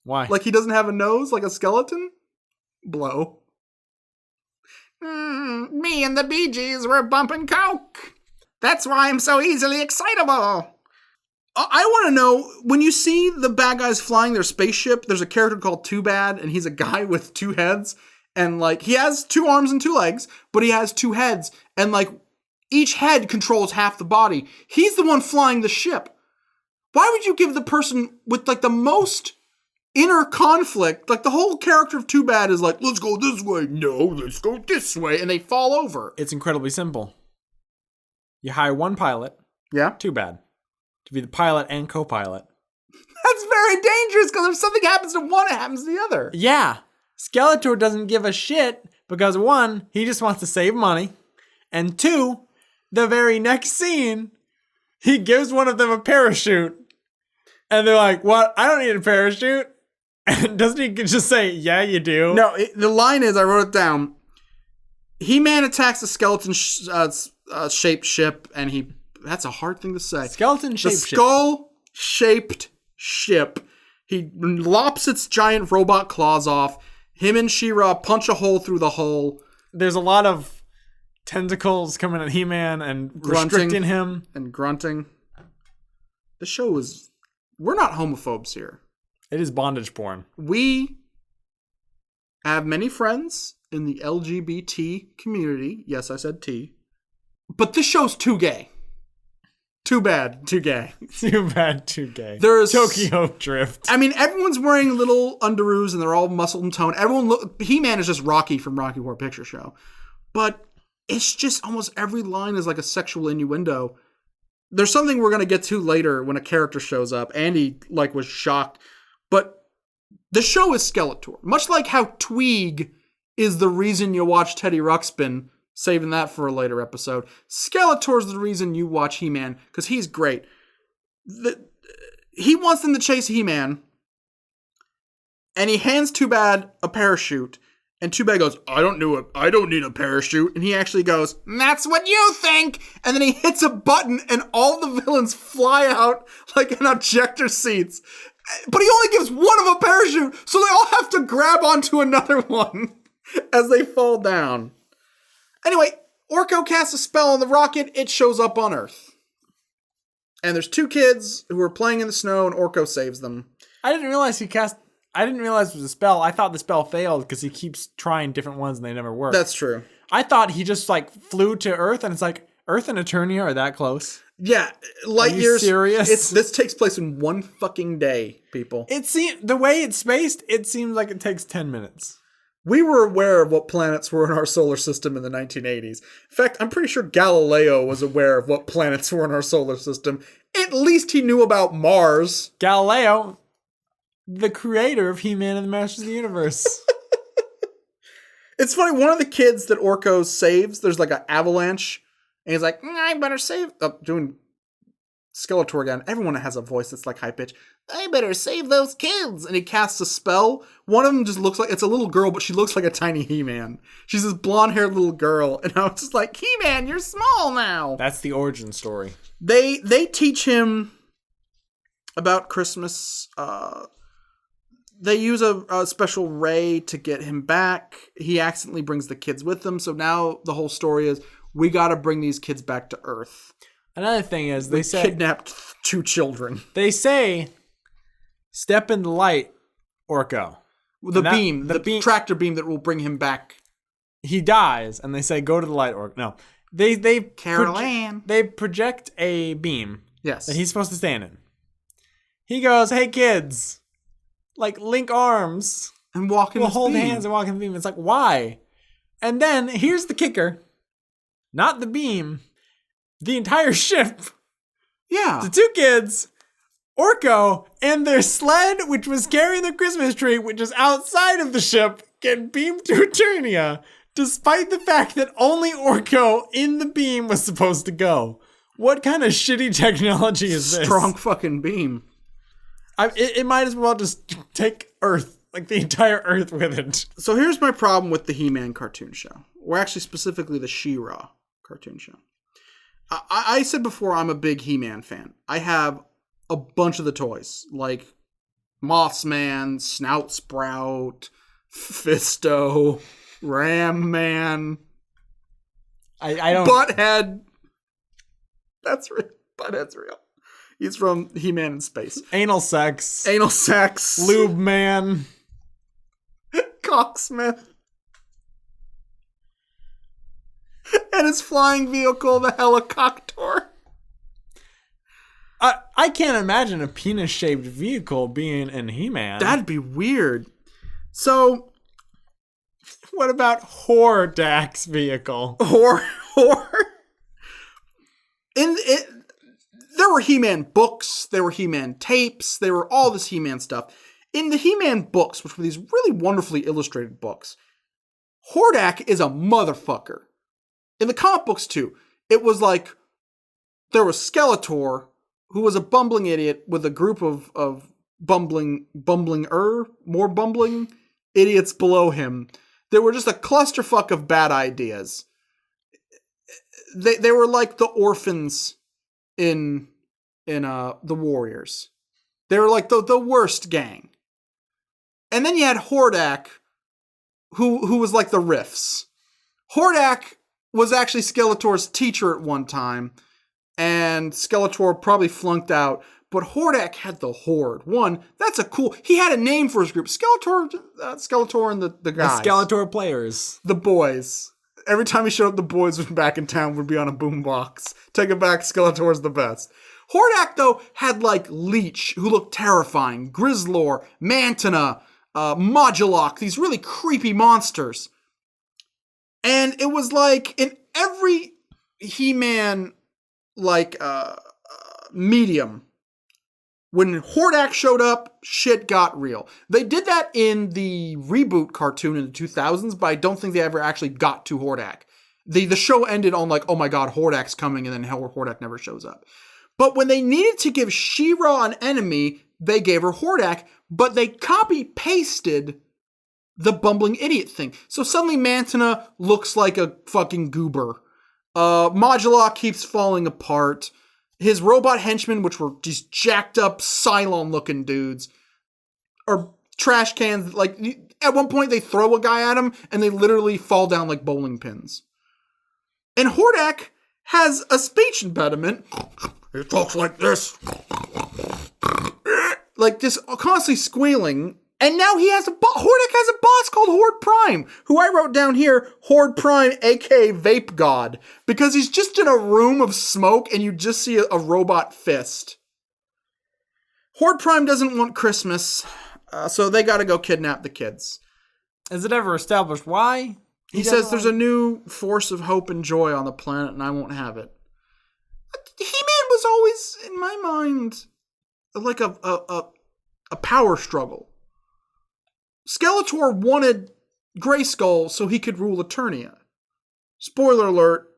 Why? Like he doesn't have a nose like a skeleton? Blow. Me and the Bee Gees were bumping coke. That's why I'm so easily excitable. I want to know, when you see the bad guys flying their spaceship, there's a character called Too Bad, and he's a guy with 2 heads. And, like, he has 2 arms and 2 legs, but he has 2 heads. And, like, each head controls half the body. He's the one flying the ship. Why would you give the person with, like, the most inner conflict, like, the whole character of Too Bad is like, let's go this way. No, let's go this way. And they fall over. It's incredibly simple. You hire one pilot. Yeah. Too Bad. To be the pilot and co-pilot. That's very dangerous because if something happens to one, it happens to the other. Yeah. Skeletor doesn't give a shit because 1, he just wants to save money. And 2, the very next scene, he gives one of them a parachute. And they're like, what? I don't need a parachute. And doesn't he just say, yeah, you do? No, the line is, I wrote it down. He-Man attacks the skeleton-shaped ship, and that's a hard thing to say. Skeleton-shaped ship. The skull-shaped ship. He lops its giant robot claws off. Him and She-Ra punch a hole through the hull. There's a lot of tentacles coming at He-Man and restricting him. And grunting. The show is... We're not homophobes here. It is bondage porn. We have many friends in the LGBT community. Yes, I said T. But this show's too gay. Too bad, too gay. Too bad, too gay. There's Tokyo Drift. I mean, everyone's wearing little underoos and they're all muscle and tone. He-Man is just Rocky from Rocky Horror Picture Show. But it's just almost every line is like a sexual innuendo. There's something we're going to get to later when a character shows up. Andy, was shocked. But the show is Skeletor. Much like how Tweeg is the reason you watch Teddy Ruxpin, saving that for a later episode. Skeletor's the reason you watch He-Man, because he's great. He wants them to chase He-Man, and he hands Too Bad a parachute, And Two Bad goes, I don't need a parachute. And he actually goes, that's what you think. And then he hits a button and all the villains fly out like in ejector seats. But he only gives one of a parachute, so they all have to grab onto another one as they fall down. Anyway, Orko casts a spell on the rocket. It shows up on Earth. And there's 2 kids who are playing in the snow, and Orko saves them. I didn't realize it was a spell. I thought the spell failed because he keeps trying different ones and they never work. That's true. I thought he just like flew to Earth, and it's like, Earth and Eternia are that close? Yeah, light years. Serious? This takes place in one fucking day, people. The way it's spaced, it seems like it takes 10 minutes. We were aware of what planets were in our solar system in the 1980s. In fact, I'm pretty sure Galileo was aware of what planets were in our solar system. At least he knew about Mars. Galileo, the creator of He-Man and the Masters of the Universe. It's funny, one of the kids that Orko saves, there's like an avalanche, and he's like, I better save... Oh, doing Skeletor again. Everyone has a voice that's like high-pitched. I better save those kids. And he casts a spell. One of them just looks like... It's a little girl, but she looks like a tiny He-Man. She's this blonde-haired little girl. And I was just like, He-Man, you're small now. That's the origin story. They teach him about Christmas. They use a special ray to get him back. He accidentally brings the kids with him. So now the whole story is, we got to bring these kids back to Earth. Another thing is, they say... kidnapped 2 children. They say, step in the light, Orko. The beam, tractor beam that will bring him back. He dies, and they say, go to the light, Orko. No. They Carol Ann. They project a beam. Yes. That he's supposed to stand in. He goes, hey kids, like link arms. And walk in the beam. We'll hold hands and walk in the beam. It's like, why? And then, here's the kicker. Not the beam. The entire ship. Yeah. The 2 kids, Orko, and their sled, which was carrying the Christmas tree, which is outside of the ship, get beamed to Eternia, despite the fact that only Orko in the beam was supposed to go. What kind of shitty technology is this? Strong fucking beam. It might as well just take Earth, like the entire Earth with it. So here's my problem with the He-Man cartoon show. Or actually specifically the She-Ra cartoon show. I said before I'm a big He-Man fan. I have a bunch of the toys, like Mothman, Snout Sprout, Fisto, Ram Man. I don't... Butthead. That's real. Butthead's real. He's from He-Man in Space. Anal sex. Lube Man. Cocksmith. And his flying vehicle, the Helicopter. I can't imagine a penis-shaped vehicle being in He-Man. That'd be weird. So, what about Hordak's vehicle? There were He-Man books, there were He-Man tapes, there were all this He-Man stuff. In the He-Man books, which were these really wonderfully illustrated books, Hordak is a motherfucker. In the comic books, too, it was like, there was Skeletor, who was a bumbling idiot with a group of more bumbling idiots below him. They were just a clusterfuck of bad ideas. They were like the orphans in the Warriors. They were like the worst gang. And then you had Hordak, who was like the Riffs. Hordak was actually Skeletor's teacher at one time, and Skeletor probably flunked out, but Hordak had the Horde. That's a cool... He had a name for his group. Skeletor and the guys. The Skeletor players. The boys. Every time he showed up, the boys would back in town would be on a boombox. Take it back, Skeletor's the best. Hordak, though, had like Leech, who looked terrifying, Grizzlor, Mantana, Modulok, these really creepy monsters. And it was like, in every He-Man, medium, when Hordak showed up, shit got real. They did that in the reboot cartoon in the 2000s, but I don't think they ever actually got to Hordak. The show ended on like, oh my god, Hordak's coming, and then Hordak never shows up. But when they needed to give She-Ra an enemy, they gave her Hordak, but they copy-pasted the bumbling idiot thing. So suddenly Mantina looks like a fucking goober. Modula keeps falling apart. His robot henchmen, which were these jacked up Cylon looking dudes, are trash cans. Like, at one point they throw a guy at him and they literally fall down like bowling pins. And Hordak has a speech impediment. He talks like this. Like, just constantly squealing. And now he has Hordak has a boss called Horde Prime, who I wrote down here, Horde Prime, aka Vape God, because he's just in a room of smoke and you just see a robot fist. Horde Prime doesn't want Christmas, so they gotta go kidnap the kids. Is it ever established why? He says there's a new force of hope and joy on the planet and I won't have it. He-Man was always, in my mind, like a power struggle. Skeletor wanted Grayskull so he could rule Eternia. Spoiler alert,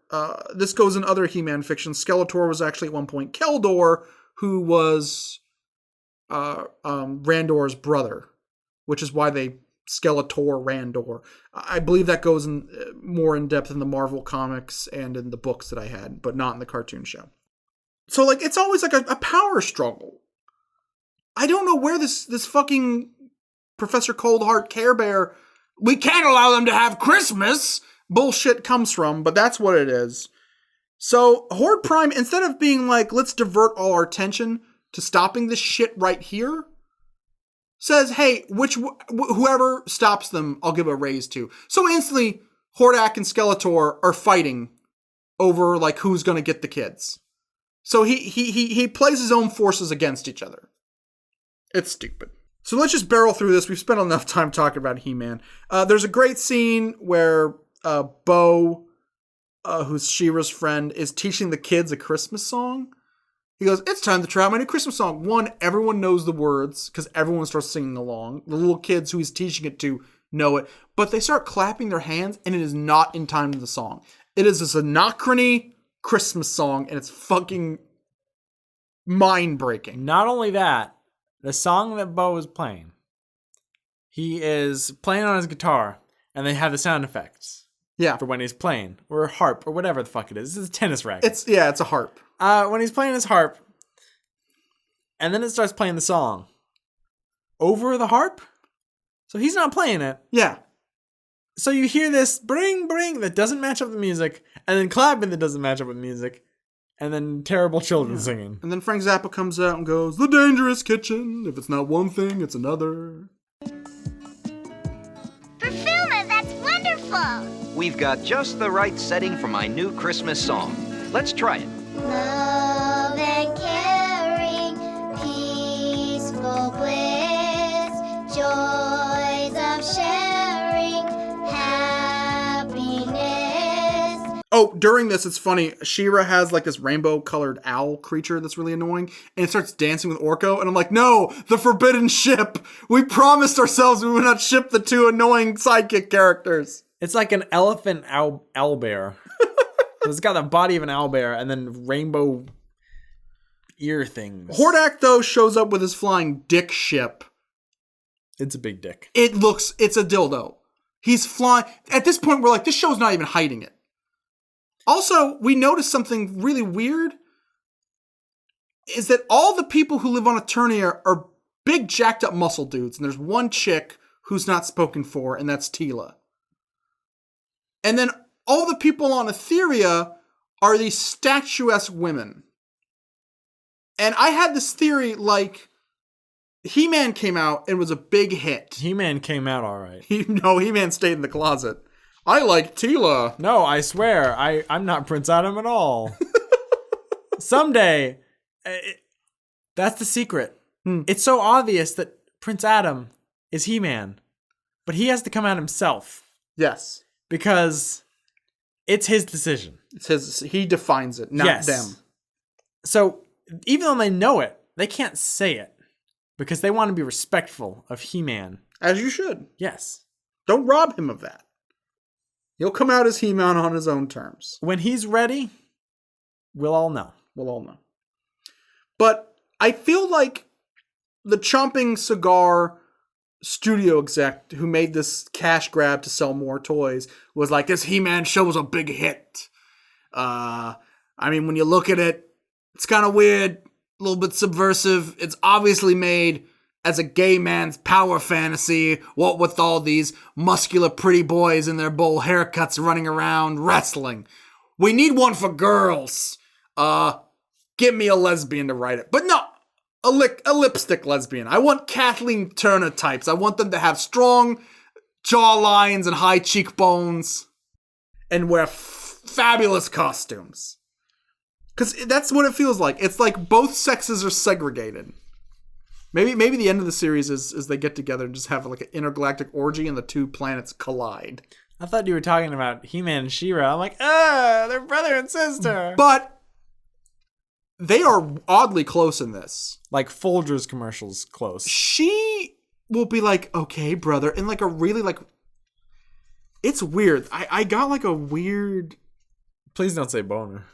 this goes in other He-Man fiction. Skeletor was actually at one point Keldor, who was Randor's brother, which is why they Skeletor Randor. I believe that goes in more in depth in the Marvel comics and in the books that I had, but not in the cartoon show. So, like, it's always like a power struggle. I don't know where this fucking Professor Coldheart Care Bear, we can't allow them to have Christmas bullshit comes from, but that's what it is. So Horde Prime, instead of being like, let's divert all our attention to stopping this shit right here, says, hey, whoever stops them, I'll give a raise to. So instantly, Hordak and Skeletor are fighting over like who's gonna get the kids. So he plays his own forces against each other. It's stupid. So let's just barrel through this. We've spent enough time talking about He-Man. There's a great scene where Bo, who's She-Ra's friend, is teaching the kids a Christmas song. He goes, it's time to try out my new Christmas song. One, everyone knows the words because everyone starts singing along. The little kids who he's teaching it to know it. But they start clapping their hands and it is not in time to the song. It is this anachrony Christmas song and it's fucking mind-breaking. Not only that, the song that Bo is playing, he is playing on his guitar, and they have the sound effects. Yeah. For when he's playing, or a harp, or whatever the fuck it is. It's a tennis racket. It's a harp. When he's playing his harp, and then it starts playing the song over the harp. So he's not playing it. Yeah. So you hear this bring that doesn't match up with the music, and then clapping that doesn't match up with music. And then terrible children singing. And then Frank Zappa comes out and goes, the dangerous kitchen. If it's not one thing, it's another. Fulfillment, that's wonderful. We've got just the right setting for my new Christmas song. Let's try it. Love and caring, peaceful bliss, joys of sharing, happiness. Oh, during this, it's funny. She-Ra has like this rainbow-colored owl creature that's really annoying, and it starts dancing with Orko, and I'm like, no, the forbidden ship. We promised ourselves we would not ship the two annoying sidekick characters. It's like an elephant owlbear. It's got the body of an owlbear, and then rainbow ear things. Hordak, though, shows up with his flying dick ship. It's a big dick. It's a dildo. He's flying. At this point, we're like, this show's not even hiding it. Also, we noticed something really weird, is that all the people who live on Eternia are big jacked up muscle dudes, and there's one chick who's not spoken for, and that's Teela. And then all the people on Etheria are these statuesque women. And I had this theory, like, He-Man came out and was a big hit. He-Man came out all right. He-Man stayed in the closet. I like Teela. No, I swear, I'm not Prince Adam at all. Someday, that's the secret. It's so obvious that Prince Adam is He-Man, but he has to come out himself. Yes. Because it's his decision. He defines it, not them. So, even though they know it, they can't say it. Because they want to be respectful of He-Man. As you should. Yes. Don't rob him of that. He'll come out as He-Man on his own terms. When he's ready, we'll all know. But I feel like the chomping cigar studio exec who made this cash grab to sell more toys was like, this He-Man show was a big hit. I mean, when you look at it, it's kind of weird, a little bit subversive. It's obviously made as a gay man's power fantasy, what with all these muscular pretty boys in their bowl haircuts running around wrestling. We need one for girls. Give me a lesbian to write it. But no, a lipstick lesbian. I want Kathleen Turner types. I want them to have strong jawlines and high cheekbones and wear fabulous costumes. Because that's what it feels like. It's like both sexes are segregated. Maybe the end of the series is they get together and just have like an intergalactic orgy and the two planets collide. I thought you were talking about He-Man and She-Ra. I'm like, they're brother and sister. But they are oddly close in this. Like Folgers commercials close. She will be like, okay, brother. And like a really like... It's weird. I got like a weird... Please don't say boner.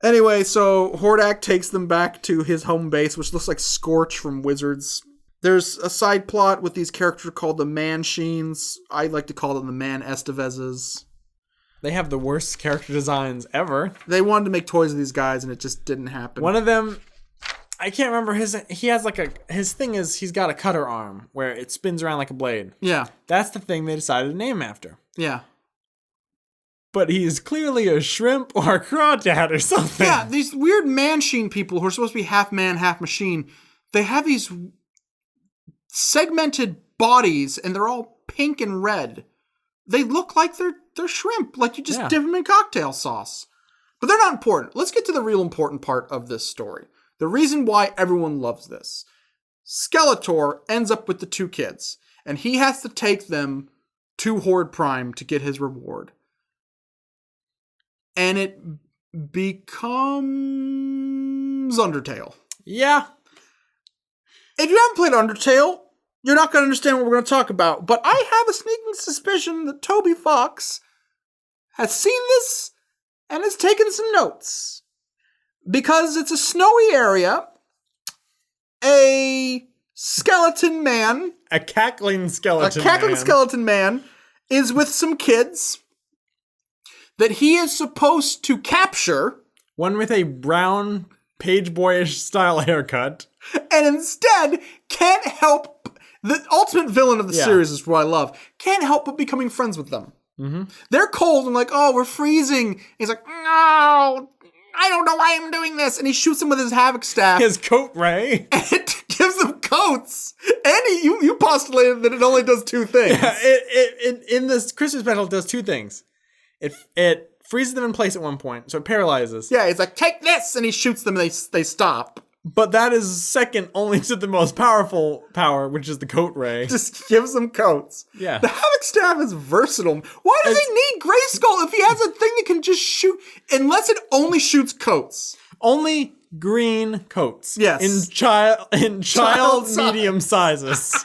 Anyway, so Hordak takes them back to his home base, which looks like Scorch from Wizards. There's a side plot with these characters called the Man-Sheens. I like to call them the Man-Estevezes. They have the worst character designs ever. They wanted to make toys of these guys, and it just didn't happen. One of them, I can't remember his thing is he's got a cutter arm where it spins around like a blade. Yeah. That's the thing they decided to name after. Yeah. But he's clearly a shrimp or a crawdad or something. Yeah, these weird Man-Sheen people who are supposed to be half man, half machine, they have these segmented bodies, and they're all pink and red. They look like they're shrimp, like you just dip them in cocktail sauce. But they're not important. Let's get to the real important part of this story. The reason why everyone loves this. Skeletor ends up with the two kids, and he has to take them to Horde Prime to get his reward. And it becomes Undertale. Yeah. If you haven't played Undertale, you're not going to understand what we're going to talk about. But I have a sneaking suspicion that Toby Fox has seen this and has taken some notes. Because it's a snowy area. A skeleton man. A cackling skeleton man is with some kids that he is supposed to capture. One with a brown, page boyish style haircut. And instead can't help, the ultimate villain of the series is what I love, can't help but becoming friends with them. Mm-hmm. They're cold and like, oh, we're freezing. He's like, no, I don't know why I'm doing this. And he shoots them with his havoc staff. His coat ray. And it gives them coats. And you postulated that it only does two things. Yeah, it in this Christmas special, it does two things. It freezes them in place at one point, so it paralyzes. Yeah, he's like, take this! And he shoots them and they stop. But that is second only to the most powerful power, which is the coat ray. Just gives them coats. Yeah. The Havoc Staff is versatile. Why does he need Grayskull if he has a thing that can just shoot, unless it only shoots coats? Only green coats. Yes. In child medium sizes.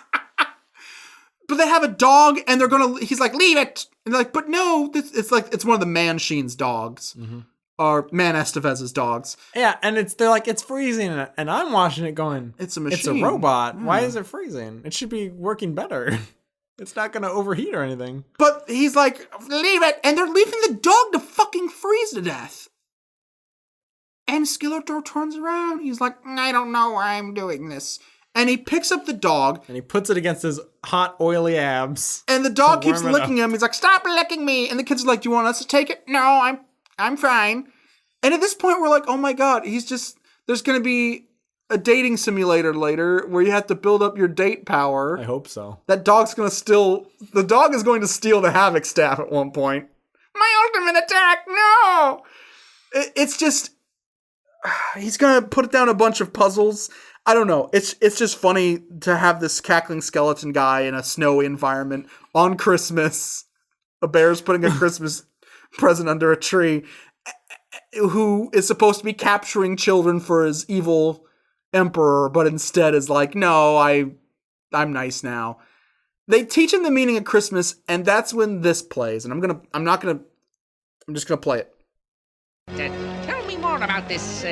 But they have a dog, and he's like, leave it! And they're like, but no, it's one of the Man-Sheen's dogs. Mm-hmm. Or Man-Estevez's dogs. Yeah, and they're like, it's freezing, and I'm watching it going, it's a machine. It's a robot. Why is it freezing? It should be working better. It's not going to overheat or anything. But he's like, leave it, and they're leaving the dog to fucking freeze to death. And Skeletor turns around, he's like, I don't know why I'm doing this. And he picks up the dog. And he puts it against his hot, oily abs. And the dog keeps licking him. He's like, stop licking me. And the kids are like, do you want us to take it? No, I'm fine. And at this point, we're like, oh my God, there's going to be a dating simulator later where you have to build up your date power. I hope so. The dog is going to steal the Havoc Staff at one point. My ultimate attack, no! It's just, he's going to put down a bunch of puzzles. I don't know. It's just funny to have this cackling skeleton guy in a snowy environment on Christmas. A bear's putting a Christmas present under a tree, who is supposed to be capturing children for his evil emperor, but instead is like, no, I'm nice now. They teach him the meaning of Christmas, and that's when this plays. And I'm just gonna play it. Tell me more about this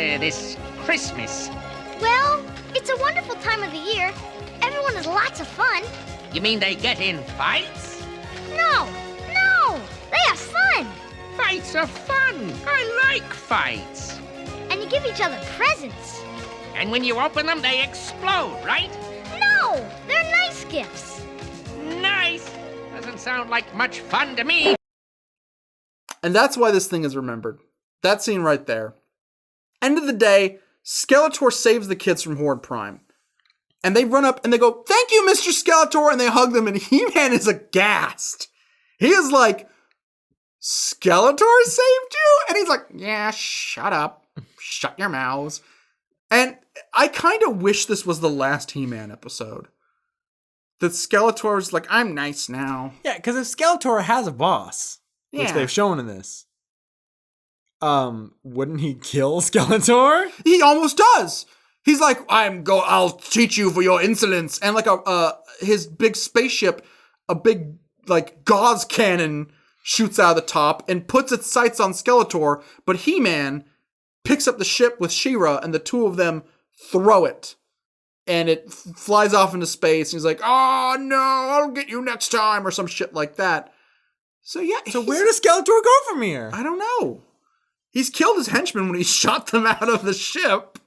Christmas. Well, It's a wonderful time of the year. Everyone has lots of fun. You mean they get in fights? No, they have fun. Fights are fun. I like fights. And you give each other presents. And when you open them, they explode, right? No, they're nice gifts. Nice. Doesn't sound like much fun to me. And that's why this thing is remembered. That scene right there. End of the day, Skeletor saves the kids from Horde Prime. And they run up and they go, "Thank you, Mr. Skeletor," and they hug them, and He-Man is aghast. He is like, "Skeletor saved you?" And he's like, "Yeah, shut up. Shut your mouths." And I kind of wish this was the last He-Man episode. That Skeletor's like, "I'm nice now." Yeah, because if Skeletor has a boss, which they've shown in this, wouldn't he kill Skeletor? He almost does. He's like, I'll teach you for your insolence. And like his big spaceship, a big like gauze cannon shoots out of the top and puts its sights on Skeletor. But He-Man picks up the ship with She-Ra and the two of them throw it. And it flies off into space. And he's like, "Oh no, I'll get you next time," or some shit like that. So yeah. So where does Skeletor go from here? I don't know. He's killed his henchmen when he shot them out of the ship.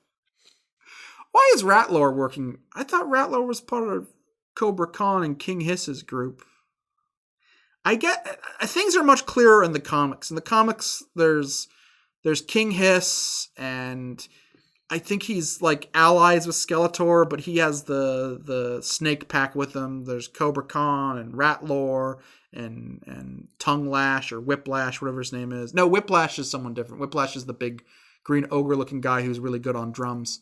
Why is Ratlore working? I thought Ratlore was part of Cobra Khan and King Hiss's group. Things are much clearer in the comics. In the comics, there's King Hiss, and I think he's like allies with Skeletor, but he has the snake pack with him. There's Cobra Khan and Ratlore and Tongue Lash or Whiplash, whatever his name is. No, Whiplash is someone different. Whiplash is the big green ogre-looking guy who's really good on drums.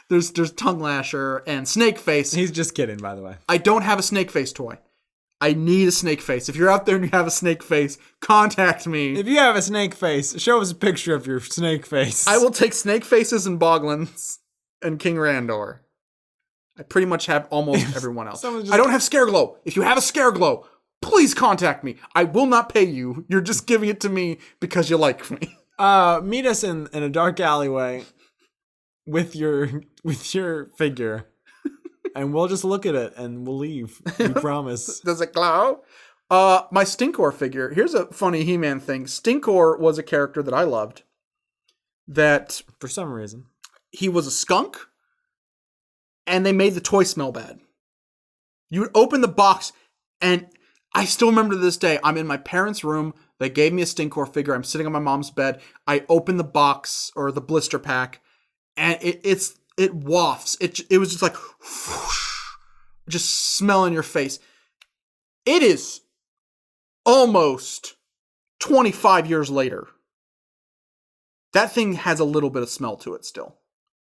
There's Tongue Lasher and Snake Face. He's just kidding, by the way. I don't have a Snake Face toy. I need a Snake Face. If you're out there and you have a Snake Face, contact me. If you have a Snake Face, show us a picture of your Snake Face. I will take Snake Faces and Boglins and King Randor. I pretty much have almost everyone else. I don't have Scareglow. If you have a Scareglow, please contact me. I will not pay you. You're just giving it to me because you like me. Meet us in a dark alleyway with your figure, and we'll just look at it and we'll leave. We promise. Does it glow? My Stinkor figure. Here's a funny He-Man thing. Stinkor was a character that I loved. That for some reason he was a skunk, and they made the toy smell bad. You would open the box, and I still remember to this day. I'm in my parents' room. They gave me a Stinkor figure. I'm sitting on my mom's bed. I open the box or the blister pack, and it wafts. It was just like whoosh, just smell in your face. It is almost 25 years later. That thing has a little bit of smell to it still.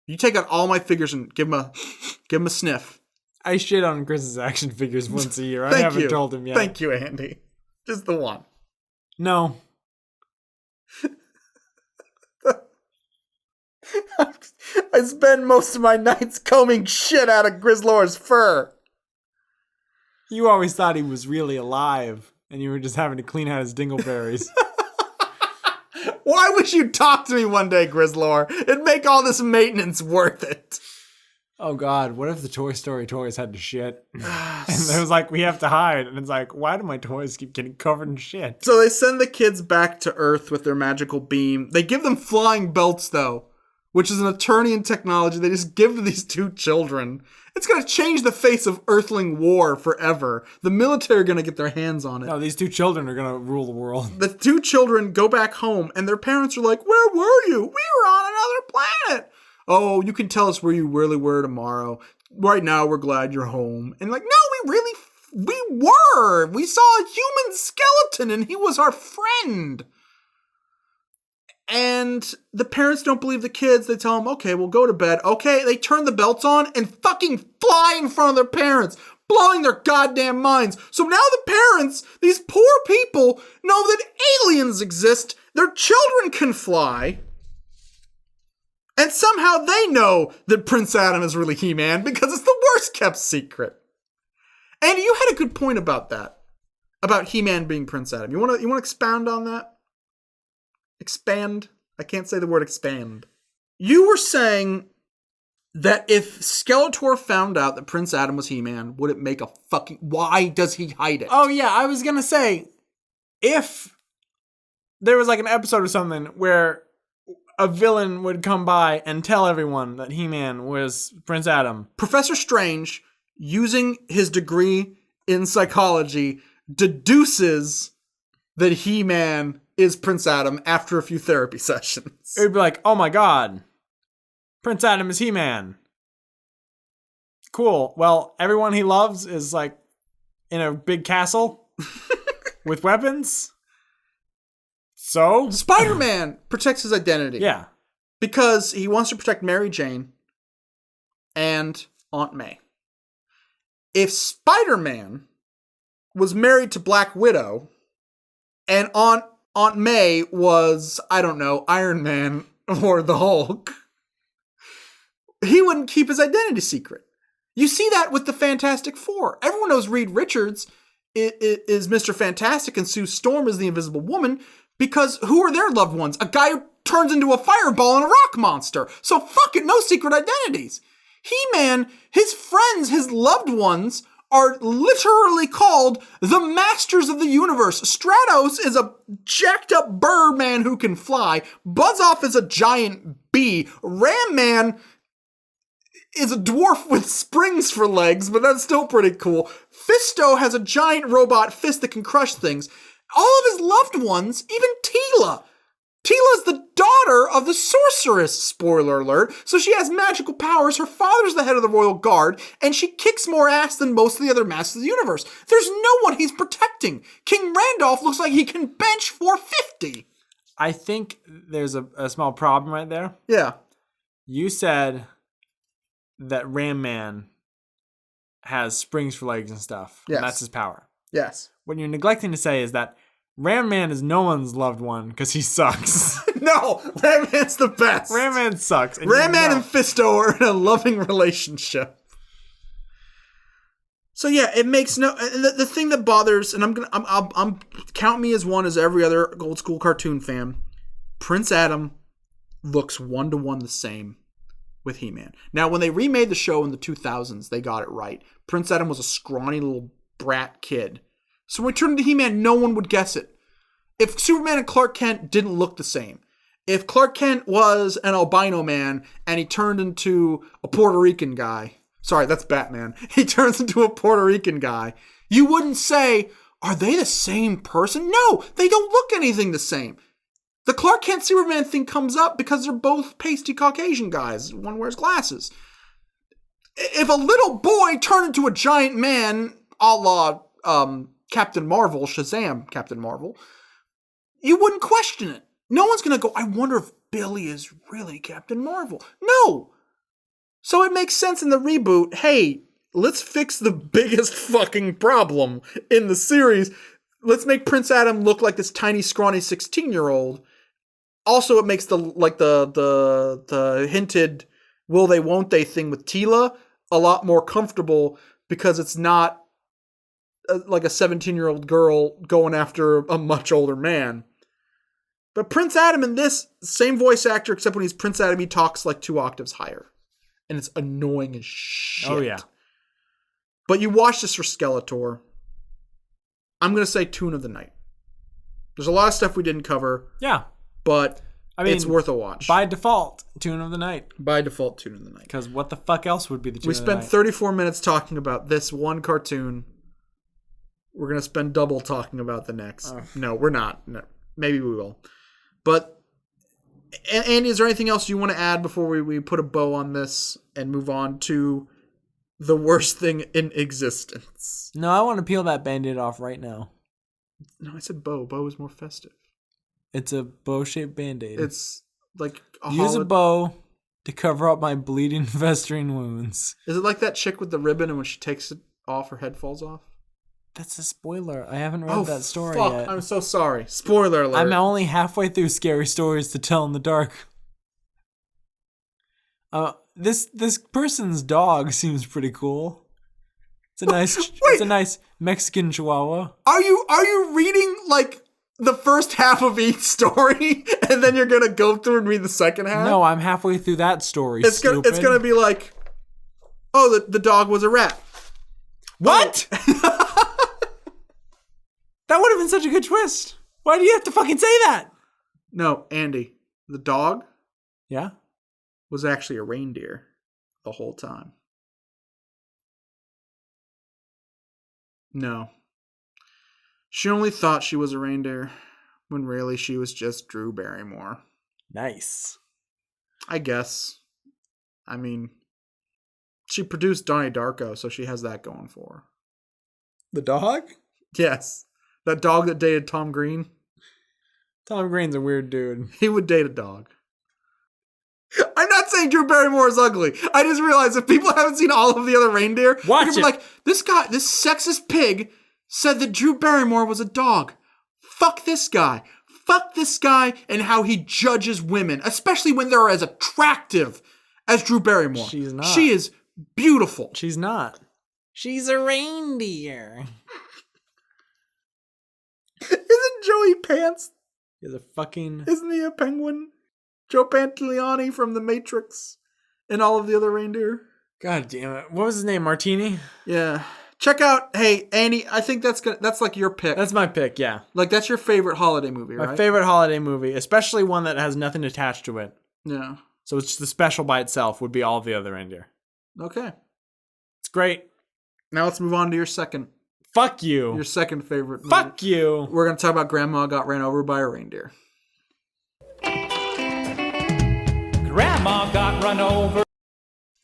You take out all my figures and give him a sniff. I shit on Chris's action figures once a year. I haven't told him yet. Thank you, Andy. Just the one. No. I spend most of my nights combing shit out of Grizzlor's fur. You always thought he was really alive, and you were just having to clean out his dingleberries. Why would you talk to me one day, Grizzlor? It'd make all this maintenance worth it. Oh God, what if the Toy Story toys had to shit? And it was like, we have to hide. And it's like, why do my toys keep getting covered in shit? So they send the kids back to Earth with their magical beam. They give them flying belts, though, which is an Eternian technology they just give to these two children. It's going to change the face of Earthling war forever. The military are going to get their hands on it. No, these two children are going to rule the world. The two children go back home, and their parents are like, "Where were you? We were on another planet." "Oh, you can tell us where you really were tomorrow. Right now, we're glad you're home." And like, no, we were. We saw a human skeleton, and he was our friend. And the parents don't believe the kids. They tell them, "Okay, we'll go to bed." Okay, they turn the belts on and fucking fly in front of their parents, blowing their goddamn minds. So now the parents, these poor people, know that aliens exist. Their children can fly. And somehow they know that Prince Adam is really He-Man because it's the worst kept secret. And you had a good point about that. About He-Man being Prince Adam. You want to expound on that? Expand? I can't say the word expand. You were saying that if Skeletor found out that Prince Adam was He-Man, would it make a fucking... Why does he hide it? Oh, yeah, I was going to say, if there was like an episode or something where a villain would come by and tell everyone that He-Man was Prince Adam. Professor Strange, using his degree in psychology, deduces that He-Man is Prince Adam after a few therapy sessions. It would be like, oh my god, Prince Adam is He-Man. Cool. Well, everyone he loves is like in a big castle with weapons. So? Spider-Man protects his identity. Yeah. Because he wants to protect Mary Jane and Aunt May. If Spider-Man was married to Black Widow and Aunt May was, I don't know, Iron Man or the Hulk, he wouldn't keep his identity secret. You see that with the Fantastic Four. Everyone knows Reed Richards is Mr. Fantastic and Sue Storm is the Invisible Woman because who are their loved ones? A guy who turns into a fireball and a rock monster. So fuck it, no secret identities. He-Man, his friends, his loved ones are literally called the Masters of the Universe. Stratos is a jacked up bird man who can fly. Buzz-Off is a giant bee. Ram Man is a dwarf with springs for legs, but that's still pretty cool. Fisto has a giant robot fist that can crush things. All of his loved ones, even Teela. Teela's the daughter of the sorceress, spoiler alert, so she has magical powers, her father's the head of the royal guard, and she kicks more ass than most of the other Masters of the Universe. There's no one he's protecting. King Randolph looks like he can bench 450. I think there's a small problem right there. Yeah. You said that Ram Man has springs for legs and stuff. Yes. And that's his power. Yes. What you're neglecting to say is that Ram Man is no one's loved one because he sucks. No, Ram Man's the best. Ram Man sucks. Ram Man and Fisto are in a loving relationship. So yeah, it makes no. The thing that bothers, and I'm count me as one as every other old school cartoon fan. Prince Adam looks 1-to-1 the same with He-Man. Now, when they remade the show in the 2000s, they got it right. Prince Adam was a scrawny little brat kid. So when we turned into He-Man, no one would guess it. If Superman and Clark Kent didn't look the same, if Clark Kent was an albino man and he turned into a Puerto Rican guy, sorry, that's Batman, he turns into a Puerto Rican guy, you wouldn't say, are they the same person? No, they don't look anything the same. The Clark Kent Superman thing comes up because they're both pasty Caucasian guys. One wears glasses. If a little boy turned into a giant man, a la Captain Marvel, Shazam Captain Marvel, you wouldn't question it. No one's going to go, I wonder if Billy is really Captain Marvel. No. So it makes sense in the reboot, hey, let's fix the biggest fucking problem in the series. Let's make Prince Adam look like this tiny, scrawny 16-year-old. Also, it makes the hinted will they, won't they thing with Teela a lot more comfortable because it's not like a 17-year-old girl going after a much older man. But Prince Adam in this, same voice actor, except when he's Prince Adam, he talks like 2 octaves higher. And it's annoying as shit. Oh, yeah. But you watch this for Skeletor. I'm going to say Toon of the Night. There's a lot of stuff we didn't cover. Yeah. But it's worth a watch. By default, Toon of the Night. By default, Toon of the Night. Because what the fuck else would be the Toon of the Night? We spent 34 minutes talking about this one cartoon. We're going to spend double talking about the next. Oh. No, we're not. No, maybe we will. But, Andy, is there anything else you want to add before we put a bow on this and move on to the worst thing in existence? No, I want to peel that Band-Aid off right now. No, I said bow. Bow is more festive. It's a bow-shaped Band-Aid. It's like use a bow to cover up my bleeding, festering wounds. Is it like that chick with the ribbon and when she takes it off, her head falls off? That's a spoiler. I haven't read that story yet. I'm so sorry. Spoiler alert. I'm only halfway through Scary Stories to Tell in the Dark. This person's dog seems pretty cool. It's a nice Mexican Chihuahua. Are you reading like the first half of each story, and then you're gonna go through and read the second half? No, I'm halfway through that story. It's gonna be like, oh, the dog was a rat. What? That would have been such a good twist. Why do you have to fucking say that? No, Andy, the dog was actually a reindeer the whole time. No. She only thought she was a reindeer when really she was just Drew Barrymore. Nice. I guess. I mean, she produced Donnie Darko, so she has that going for her. The dog? Yes. That dog that dated Tom Green. Tom Green's a weird dude. He would date a dog. I'm not saying Drew Barrymore is ugly. I just realized if people haven't seen all of the other reindeer, watch it. Be like, this sexist pig said that Drew Barrymore was a dog. Fuck this guy. Fuck this guy and how he judges women, especially when they're as attractive as Drew Barrymore. She's not. She is beautiful. She's not. She's a reindeer. Isn't Joey Pants? He's a fucking... Isn't he a penguin? Joe Pantoliano from The Matrix and all of the other reindeer. God damn it. What was his name? Martini? Yeah. Check out, hey, Andy, I think that's like your pick. That's my pick, yeah. Like, that's your favorite holiday movie, right? My favorite holiday movie, especially one that has nothing attached to it. Yeah. So it's just the special by itself would be all of the other reindeer. Okay. It's great. Now let's move on to your second. Fuck you. Your second favorite movie. Fuck you. We're going to talk about Grandma Got Ran Over by a Reindeer. Grandma got run over.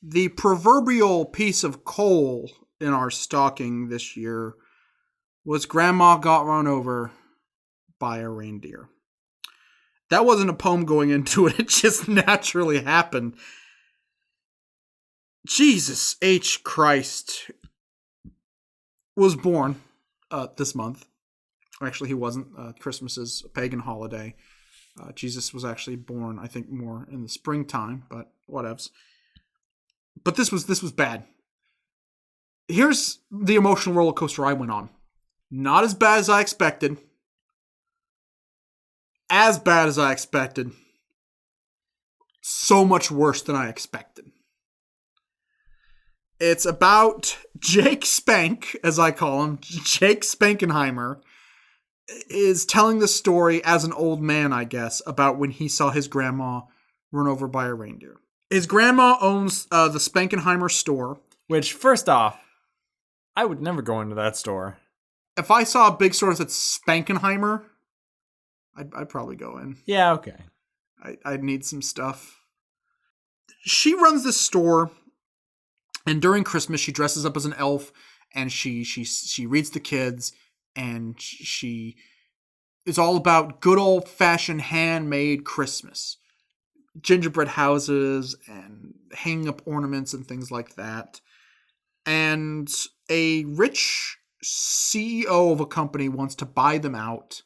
The proverbial piece of coal in our stocking this year was Grandma Got Run Over by a Reindeer. That wasn't a poem going into it. It just naturally happened. Jesus H. Christ was born this month. Actually, he wasn't. Christmas is a pagan holiday. Jesus was actually born, I think, more in the springtime, but whatevs. But this was bad. Here's the emotional roller coaster I went on. Not as bad as I expected. As bad as I expected. So much worse than I expected. It's about Jake Spank, as I call him, Jake Spankenheimer, is telling the story as an old man, I guess, about when he saw his grandma run over by a reindeer. His grandma owns the Spankenheimer store. Which, first off, I would never go into that store. If I saw a big store that said Spankenheimer, I'd probably go in. Yeah, okay. I'd need some stuff. She runs this store, and during Christmas, she dresses up as an elf, and she reads the kids, and she is all about good old-fashioned handmade Christmas. Gingerbread houses and hanging up ornaments and things like that. And a rich CEO of a company wants to buy them out.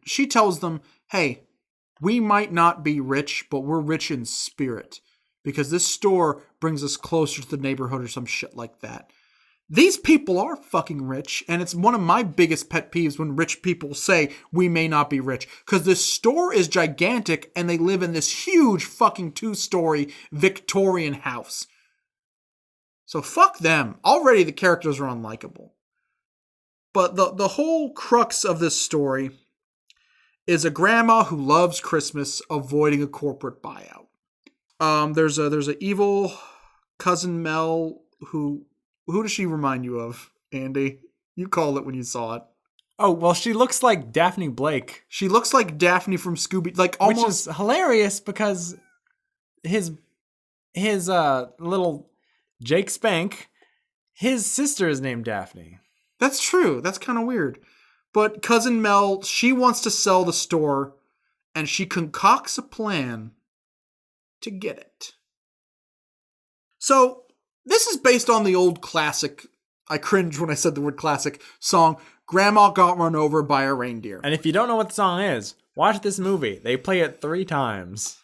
She tells them, hey, we might not be rich, but we're rich in spirit. Because this store brings us closer to the neighborhood or some shit like that. These people are fucking rich, and it's one of my biggest pet peeves when rich people say we may not be rich. Because this store is gigantic, and they live in this huge fucking 2-story Victorian house. So fuck them. Already the characters are unlikable. But the whole crux of this story is a grandma who loves Christmas avoiding a corporate buyout. There's a evil cousin Mel who does she remind you of, Andy? You called it when you saw it. Oh, well, she looks like Daphne Blake. She looks like Daphne from Scooby, like almost. Which is hilarious because his little Jake Spank, his sister is named Daphne. That's true. That's kind of weird. But cousin Mel, she wants to sell the store, and she concocts a plan to get it. So, this is based on the old classic, I cringe when I said the word classic, song, Grandma Got Run Over by a Reindeer. And if you don't know what the song is, watch this movie. They play it 3 times.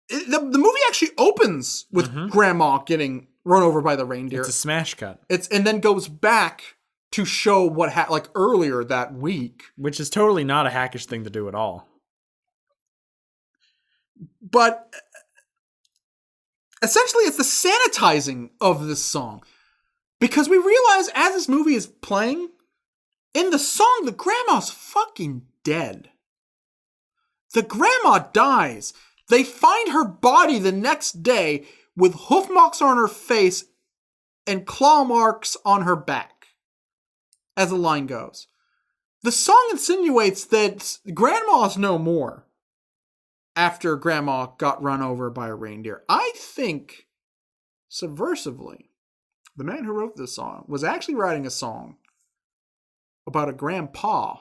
The movie actually opens with Grandma getting run over by the reindeer. It's a smash cut. And then goes back to show what like earlier that week. Which is totally not a hackish thing to do at all. But essentially, it's the sanitizing of this song. Because we realize as this movie is playing, in the song, the grandma's fucking dead. The grandma dies. They find her body the next day with hoof marks on her face and claw marks on her back, as the line goes. The song insinuates that grandma's no more after grandma got run over by a reindeer. I think, subversively, the man who wrote this song was actually writing a song about a grandpa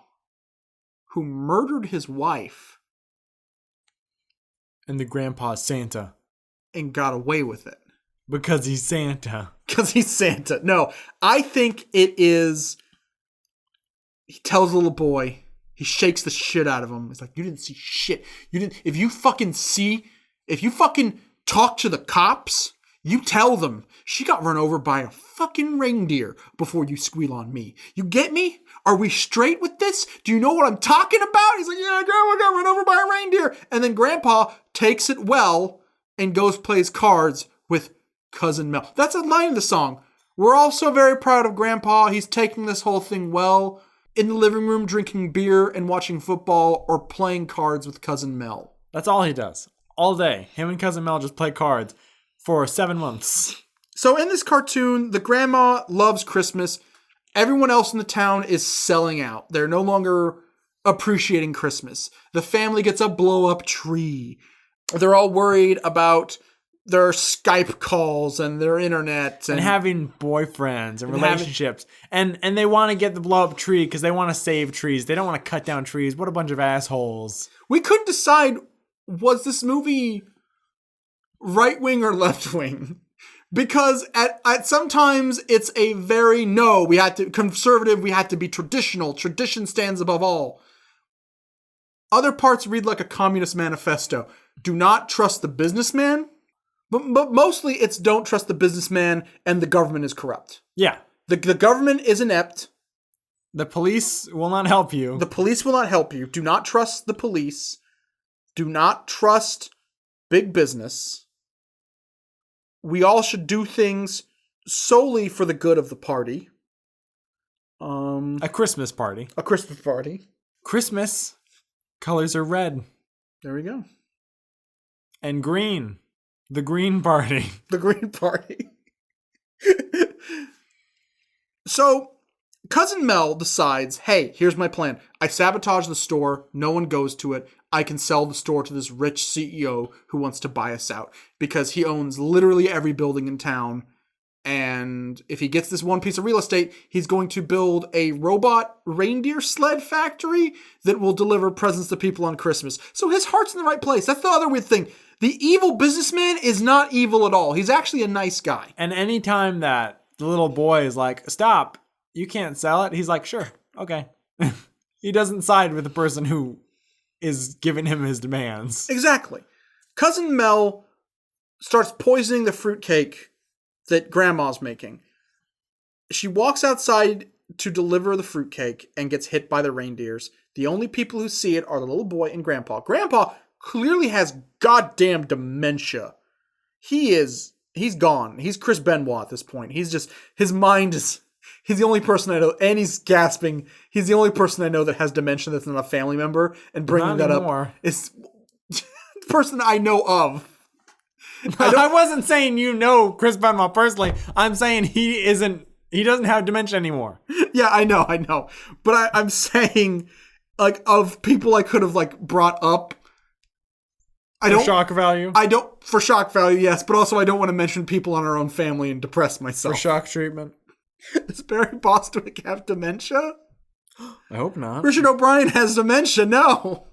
who murdered his wife. And the grandpa's Santa. And got away with it. Because he's Santa. Because he's Santa. No, I think it is... He tells the little boy, he shakes the shit out of him. He's like, you didn't see shit. If you fucking talk to the cops, you tell them she got run over by a fucking reindeer before you squeal on me. You get me? Are we straight with this? Do you know what I'm talking about? He's like, yeah, grandma got run over by a reindeer. And then grandpa takes it well and goes plays cards with Cousin Mel. That's a line in the song. We're all so very proud of grandpa. He's taking this whole thing well. In the living room, drinking beer and watching football or playing cards with Cousin Mel. That's all he does. All day. Him and Cousin Mel just play cards for 7 months. So in this cartoon, the grandma loves Christmas. Everyone else in the town is selling out. They're no longer appreciating Christmas. The family gets a blow-up tree. They're all worried about their Skype calls and their internet. And having boyfriends and relationships. And they want to get the blow-up tree because they want to save trees. They don't want to cut down trees. What a bunch of assholes. We couldn't decide, was this movie right-wing or left-wing? Because at sometimes it's a very conservative, we had to be traditional. Tradition stands above all. Other parts read like a communist manifesto. Do not trust the businessman. But mostly it's don't trust the businessman and the government is corrupt. Yeah. The government is inept. The police will not help you. The police will not help you. Do not trust the police. Do not trust big business. We all should do things solely for the good of the party. A Christmas party. A Christmas party. Christmas colors are red. There we go. And green. The Green Party. The Green Party. So, Cousin Mel decides, hey, here's my plan. I sabotage the store. No one goes to it. I can sell the store to this rich CEO who wants to buy us out because he owns literally every building in town. And if he gets this one piece of real estate, he's going to build a robot reindeer sled factory that will deliver presents to people on Christmas. So his heart's in the right place. That's the other weird thing. The evil businessman is not evil at all. He's actually a nice guy. And anytime that the little boy is like, stop, you can't sell it, he's like, sure, okay. He doesn't side with the person who is giving him his demands. Exactly. Cousin Mel starts poisoning the fruitcake that Grandma's making. She walks outside to deliver the fruitcake and gets hit by the reindeers. The only people who see it are the little boy and Grandpa. Grandpa clearly has goddamn dementia. He's gone. He's Chris Benoit at this point. He's the only person I know, and he's gasping. He's the only person I know that has dementia that's not a family member, and bringing that up is the person I know of. I wasn't saying you know Chris Benoit personally. I'm saying he doesn't have dementia anymore. Yeah, I know. But I'm saying, like, of people I could have, like, brought up. For shock value? For shock value, yes. But also I don't want to mention people in our own family and depress myself. For shock treatment. Does Barry Bostwick have dementia? I hope not. Richard O'Brien has dementia, no.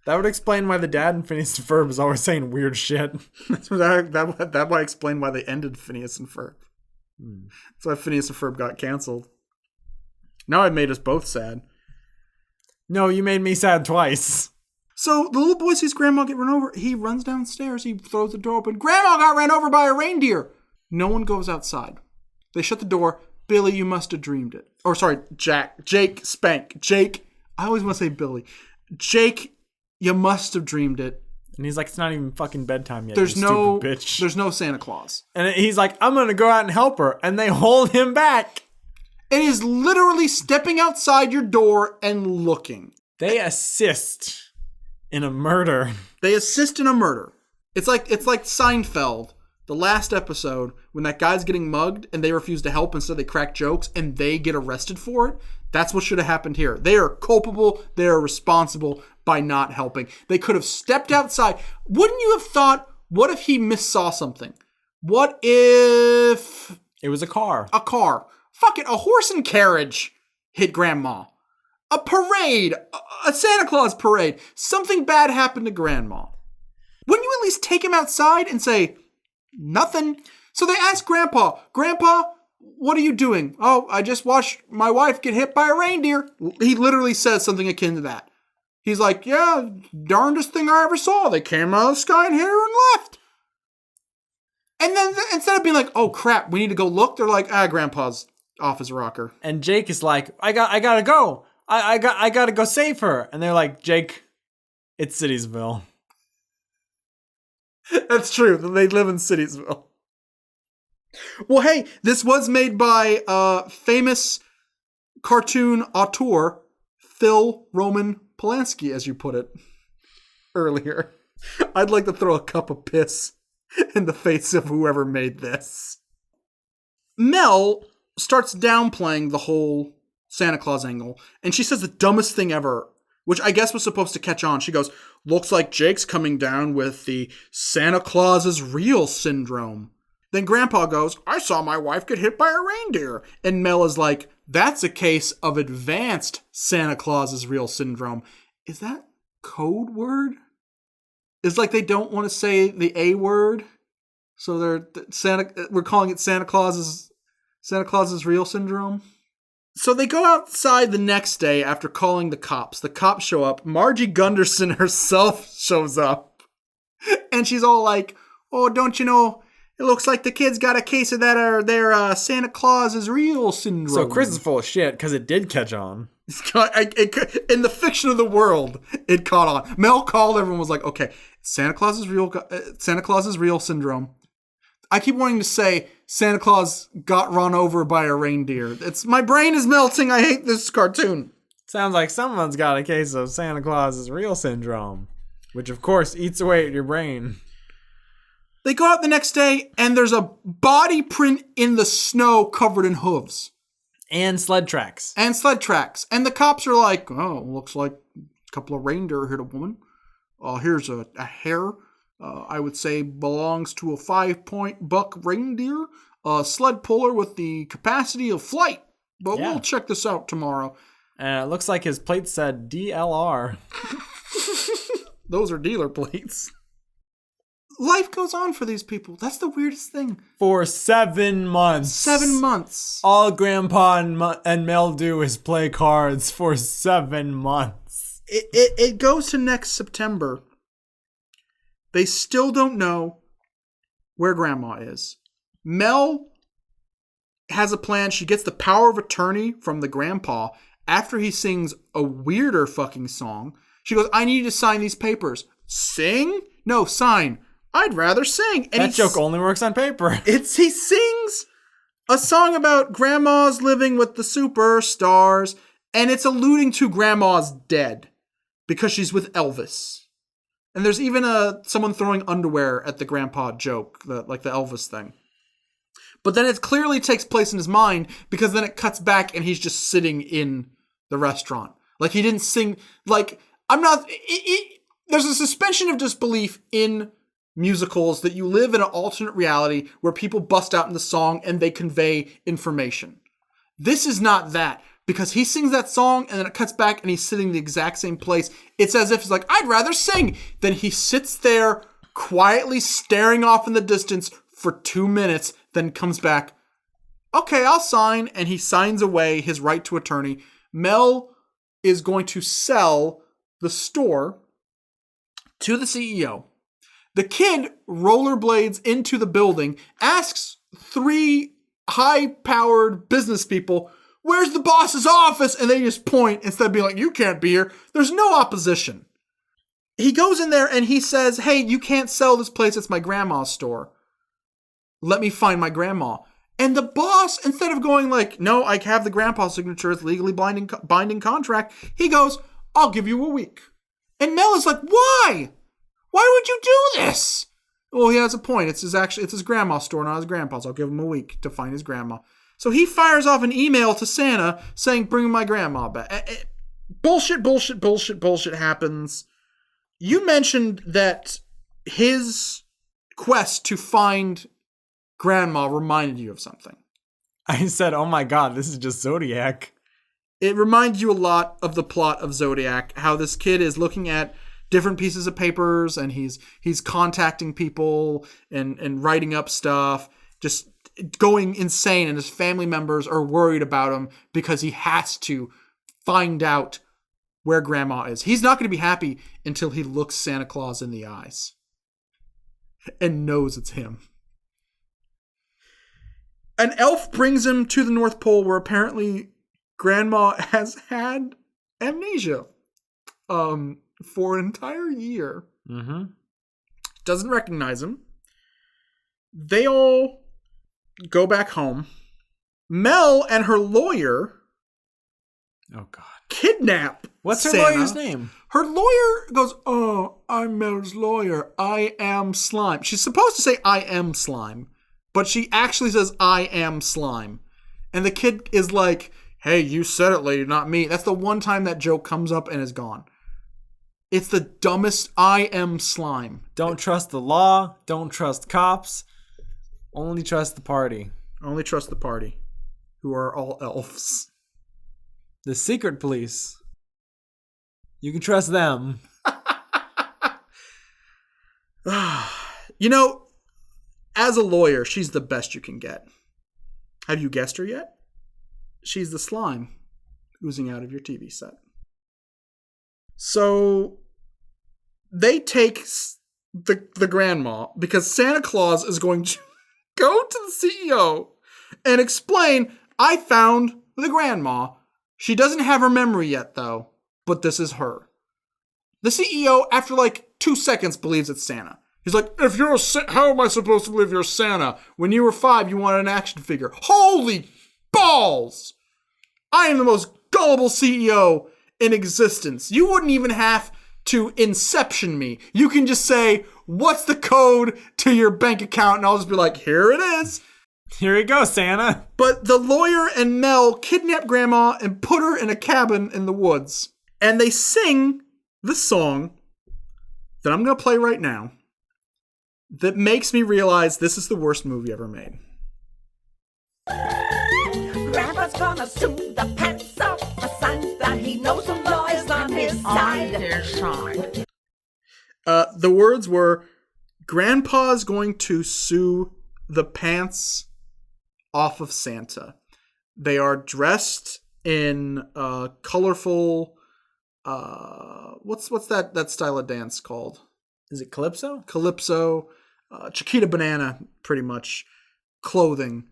That would explain why the dad in Phineas and Ferb is always saying weird shit. That might explain why they ended Phineas and Ferb. That's why Phineas and Ferb got canceled. Now I've made us both sad. No, you made me sad twice. So the little boy sees Grandma get run over. He runs downstairs. He throws the door open. Grandma got ran over by a reindeer. No one goes outside. They shut the door. Billy, you must have dreamed it. or sorry, Jake Spank. Jake, I always want to say Billy. Jake, you must have dreamed it. And he's like, it's not even fucking bedtime yet. There's you no stupid bitch. There's no Santa Claus. And he's like, I'm gonna go out and help her, and they hold him back. It is literally stepping outside your door and looking. They assist in a murder. It's like Seinfeld, the last episode, when that guy's getting mugged and they refuse to help, instead they crack jokes and they get arrested for it. That's what should have happened here. They are culpable. They are responsible by not helping. They could have stepped outside. Wouldn't you have thought, what if he missaw something? What if... It was a car. Fuck it, a horse and carriage hit Grandma. A parade. A Santa Claus parade. Something bad happened to Grandma. Wouldn't you at least take him outside and say, nothing? So they ask Grandpa, what are you doing? Oh, I just watched my wife get hit by a reindeer. He literally says something akin to that. He's like, yeah, darndest thing I ever saw. They came out of the sky and hit her and left. And then instead of being like, oh crap, we need to go look, they're like, Grandpa's off his rocker. And Jake is like, I gotta go. I gotta go save her. And they're like, Jake, it's Citiesville. That's true. They live in Citiesville. Well, hey, this was made by famous cartoon auteur Phil Roman Polanski, as you put it earlier. I'd like to throw a cup of piss in the face of whoever made this. Mel starts downplaying the whole Santa Claus angle, and she says the dumbest thing ever, which I guess was supposed to catch on. She goes, looks like Jake's coming down with the Santa Claus is real syndrome. Then Grandpa goes, I saw my wife get hit by a reindeer. And Mel is like, that's a case of advanced Santa Claus is real syndrome. Is that code word? It's like they don't want to say the A word. So we're calling it Santa Claus is real syndrome. So they go outside the next day after calling the cops. The cops show up. Margie Gunderson herself shows up. And she's all like, oh, don't you know, it looks like the kids got a case of their Santa Claus is real syndrome. So Chris is full of shit because it did catch on. In the fiction of the world, it caught on. Mel called, everyone was like, okay, Santa Claus is real syndrome. I keep wanting to say Santa Claus got run over by a reindeer. My brain is melting. I hate this cartoon. Sounds like someone's got a case of Santa Claus is real syndrome, which of course eats away at your brain. They go out the next day and there's a body print in the snow covered in hooves. And sled tracks. And the cops are like, oh, looks like a couple of reindeer hit a woman. Here's a hare. I would say belongs to a 5-point buck reindeer. A sled puller with the capacity of flight. But we'll check this out tomorrow. And it looks like his plate said DLR. Those are dealer plates. Life goes on for these people. That's the weirdest thing. For 7 months. 7 months. All Grandpa and Mel do is play cards for 7 months. It goes to next September. They still don't know where Grandma is. Mel has a plan. She gets the power of attorney from the grandpa after he sings a weirder fucking song. She goes, I need you to sign these papers. Sing? No, sign. I'd rather sing. And that joke only works on paper. He sings a song about grandmas living with the superstars, and it's alluding to grandma's dead because she's with Elvis. And there's even someone throwing underwear at the grandpa joke, like the Elvis thing. But then it clearly takes place in his mind because then it cuts back and he's just sitting in the restaurant. Like he didn't sing. Like there's a suspension of disbelief in musicals that you live in an alternate reality where people bust out into song and they convey information. This is not that. Because he sings that song and then it cuts back and he's sitting in the exact same place. It's as if he's like, I'd rather sing. Then he sits there quietly staring off in the distance for 2 minutes, then comes back. Okay, I'll sign. And he signs away his right to attorney. Mel is going to sell the store to the CEO. The kid rollerblades into the building, asks 3 high-powered business people, where's the boss's office? And they just point instead of being like, you can't be here. There's no opposition. He goes in there and he says, hey, you can't sell this place. It's my grandma's store. Let me find my grandma. And the boss, instead of going like, no, I have the grandpa's signature. It's legally binding contract. He goes, I'll give you a week. And Mel is like, why? Why would you do this? Well, he has a point. It's his grandma's store, not his grandpa's. I'll give him a week to find his grandma. So he fires off an email to Santa saying, bring my grandma back. Bullshit happens. You mentioned that his quest to find grandma reminded you of something. I said, oh my God, this is just Zodiac. It reminds you a lot of the plot of Zodiac, how this kid is looking at different pieces of papers and he's contacting people and writing up stuff, just going insane, and his family members are worried about him because he has to find out where grandma is. He's not going to be happy until he looks Santa Claus in the eyes and knows it's him. An elf brings him to the North Pole where apparently grandma has had amnesia for an entire year. Mm-hmm. Doesn't recognize him. They all go back home. Mel and her lawyer kidnap What's her Santa. lawyer's name? Her lawyer goes, oh, I'm Mel's lawyer. I am slime. She's supposed to say I am slime, but she actually says I am slime. And the kid is like, hey, you said it, lady, not me. That's the one time that joke comes up and is gone. It's the dumbest I am slime. Don't trust the law. Don't trust cops. Only trust the party. Only trust the party, who are all elves. The secret police. You can trust them. You know, as a lawyer, she's the best you can get. Have you guessed her yet? She's the slime oozing out of your TV set. So they take the grandma because Santa Claus is going to go to the CEO and explain, I found the grandma. She doesn't have her memory yet, though, but this is her. The CEO, after like 2 seconds, believes it's Santa. He's like, if you're how am I supposed to believe you're Santa? When you were 5, you wanted an action figure. Holy balls! I am the most gullible CEO in existence. You wouldn't even have to inception me. You can just say, what's the code to your bank account? And I'll just be like, here it is. Here you go, Santa. But the lawyer and Mel kidnap grandma and put her in a cabin in the woods. And they sing the song that I'm going to play right now that makes me realize this is the worst movie ever made. Grandpa's gonna sue the pants off a Santa. He knows the law is on his side. The words were, Grandpa's going to sue the pants off of Santa. They are dressed in colorful, what's that style of dance called? Is it Calypso? Calypso, Chiquita Banana, pretty much, clothing,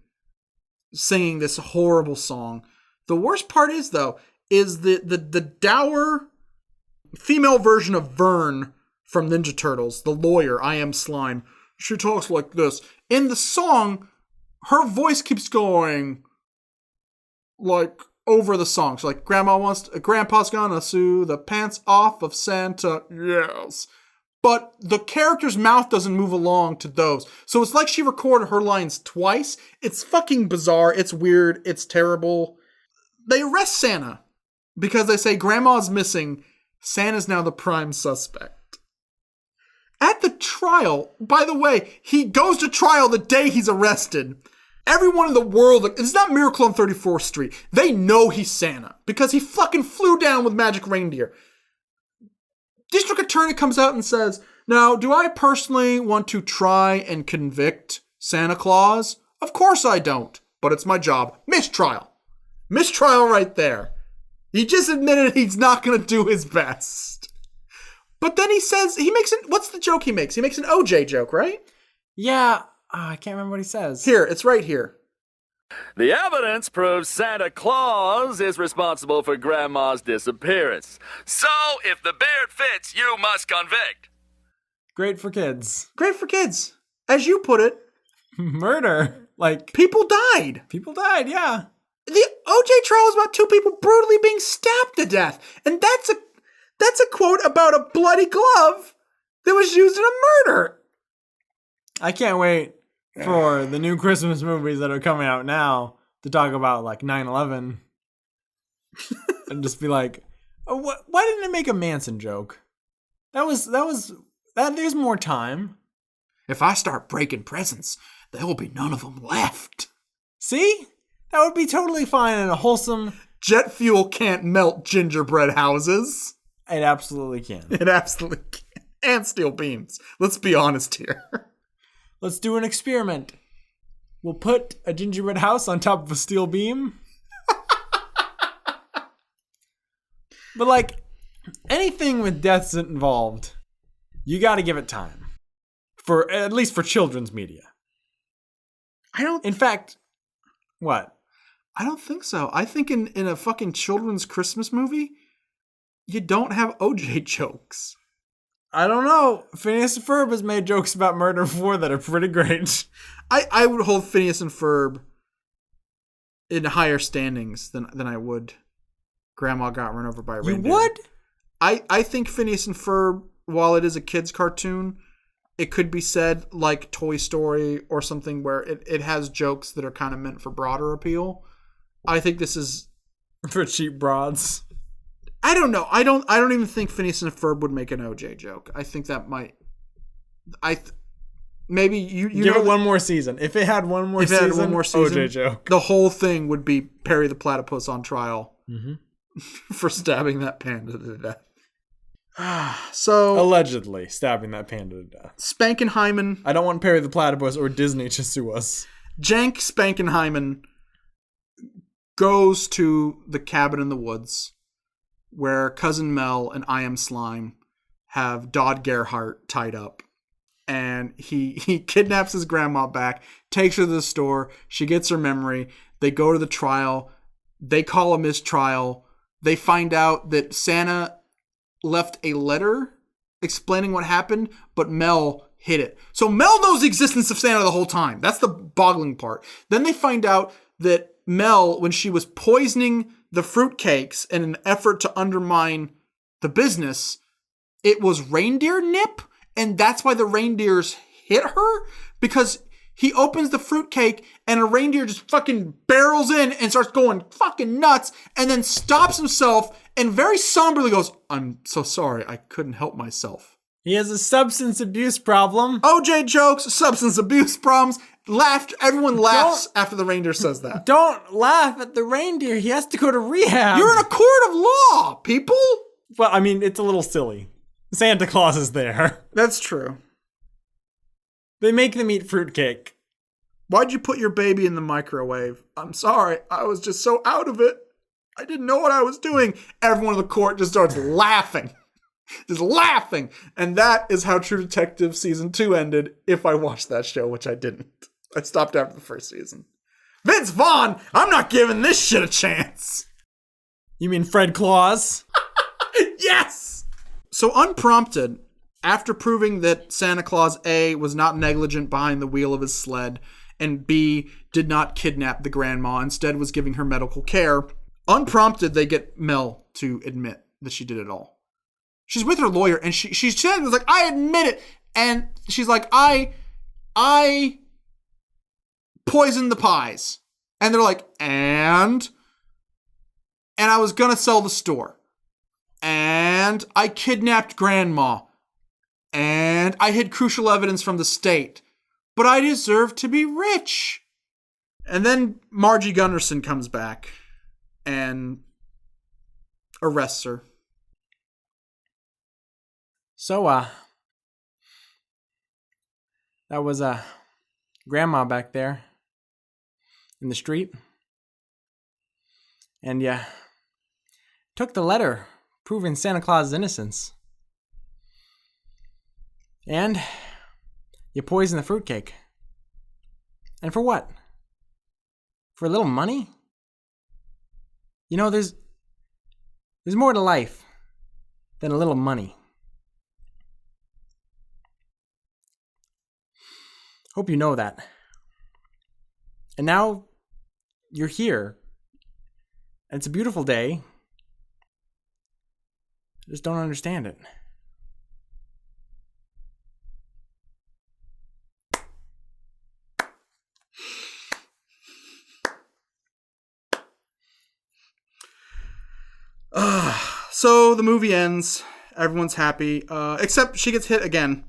singing this horrible song. The worst part is, though, is the dour female version of Vern from Ninja Turtles, the lawyer, I am slime. She talks like this. In the song, her voice keeps going like over the song. So like, Grandpa's gonna sue the pants off of Santa. Yes. But the character's mouth doesn't move along to those. So it's like she recorded her lines twice. It's fucking bizarre. It's weird. It's terrible. They arrest Santa because they say Grandma's missing. Santa's now the prime suspect. At the trial, by the way, he goes to trial the day he's arrested. Everyone in the world, it's not Miracle on 34th Street. They know he's Santa because he fucking flew down with magic reindeer. District attorney comes out and says, now, do I personally want to try and convict Santa Claus? Of course I don't, but it's my job. Mistrial. Mistrial right there. He just admitted he's not going to do his best. But then he says, what's the joke he makes? He makes an OJ joke, right? Yeah, I can't remember what he says. Here, it's right here. The evidence proves Santa Claus is responsible for Grandma's disappearance. So, if the beard fits, you must convict. Great for kids. Great for kids. As you put it. Murder. Like, people died. People died, yeah. The OJ trial was about 2 people brutally being stabbed to death. And that's a quote about a bloody glove that was used in a murder. I can't wait for the new Christmas movies that are coming out now to talk about like 9/11 and just be like, oh, why didn't it make a Manson joke? There's more time. If I start breaking presents, there will be none of them left. See? That would be totally fine and a wholesome. Jet fuel can't melt gingerbread houses. It absolutely can. It absolutely can. And steel beams. Let's be honest here. Let's do an experiment. We'll put a gingerbread house on top of a steel beam. But like, anything with deaths involved, you got to give it time. At least for children's media. In fact, what? I don't think so. I think in a fucking children's Christmas movie, you don't have OJ jokes. I don't know. Phineas and Ferb has made jokes about murder before that are pretty great. I would hold Phineas and Ferb in higher standings than I would Grandma Got Run Over by a Reindeer. You would? I think Phineas and Ferb, while it is a kid's cartoon, it could be said like Toy Story or something where it has jokes that are kind of meant for broader appeal. I think this is for cheap broads. I don't know. I don't even think Phineas and Ferb would make an OJ joke. I think that might. Maybe you give it one more season. If it had one more season, OJ joke. The whole thing would be Perry the Platypus on trial for stabbing that panda to death. So allegedly stabbing that panda to death. Spankenheimen. I don't want Perry the Platypus or Disney to sue us. Jank Spankenheimen goes to the cabin in the woods where Cousin Mel and I Am Slime have Dodd Gerhardt tied up. And he kidnaps his grandma back, takes her to the store. She gets her memory. They go to the trial. They call a mistrial. They find out that Santa left a letter explaining what happened, but Mel hid it. So Mel knows the existence of Santa the whole time. That's the boggling part. Then they find out that Mel, when she was poisoning the fruitcakes in an effort to undermine the business, it was reindeer nip, and that's why the reindeers hit her, because he opens the fruitcake and a reindeer just fucking barrels in and starts going fucking nuts and then stops himself and very somberly goes, "I'm so sorry, I couldn't help myself." He has a substance abuse problem. OJ jokes, substance abuse problems. Everyone laughs after the reindeer says that. Don't laugh at the reindeer. He has to go to rehab. You're in a court of law, people. Well, I mean, it's a little silly. Santa Claus is there. That's true. They make them eat fruitcake. Why'd you put your baby in the microwave? I'm sorry. I was just so out of it. I didn't know what I was doing. Everyone in the court just starts laughing. Just laughing. And that is how True Detective Season 2 ended, if I watched that show, which I didn't. I stopped after the first season. Vince Vaughn, I'm not giving this shit a chance. You mean Fred Claus? Yes! So unprompted, after proving that Santa Claus A was not negligent behind the wheel of his sled, and B did not kidnap the grandma, instead was giving her medical care, unprompted, they get Mel to admit that she did it all. She's with her lawyer, and she said, was like, "I admit it." And she's like, I poisoned the pies. And they're like, and I was gonna sell the store. And I kidnapped grandma. And I hid crucial evidence from the state. But I deserve to be rich. And then Margie Gunderson comes back and arrests her. So, that was grandma back there in the street. And you took the letter proving Santa Claus' innocence. And you poisoned the fruitcake. And for what? For a little money? You know, there's more to life than a little money. Hope you know that. And now you're here. And it's a beautiful day. I just don't understand it. So the movie ends. Everyone's happy, except she gets hit again.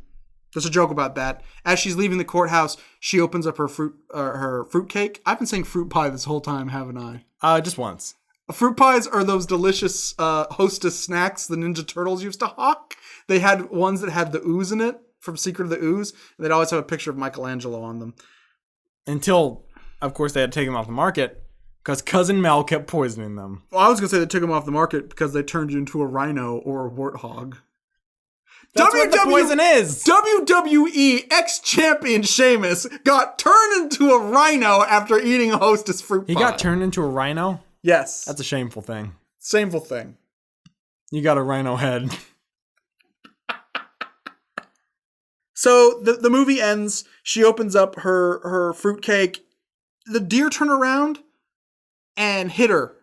There's a joke about that. As she's leaving the courthouse, she opens up her fruit cake. I've been saying fruit pie this whole time, haven't I? Just once. Fruit pies are those delicious Hostess snacks the Ninja Turtles used to hawk. They had ones that had the ooze in it from Secret of the Ooze. And they'd always have a picture of Michelangelo on them. Until, of course, they had to take them off the market because Cousin Mel kept poisoning them. Well, I was going to say they took them off the market because they turned you into a rhino or a warthog. That's what the poison is. WWE ex-champion Sheamus got turned into a rhino after eating a Hostess fruit pie. He got turned into a rhino? Yes. That's a shameful thing. Shameful thing. You got a rhino head. So the movie ends. She opens up her fruitcake. The deer turn around and hit her.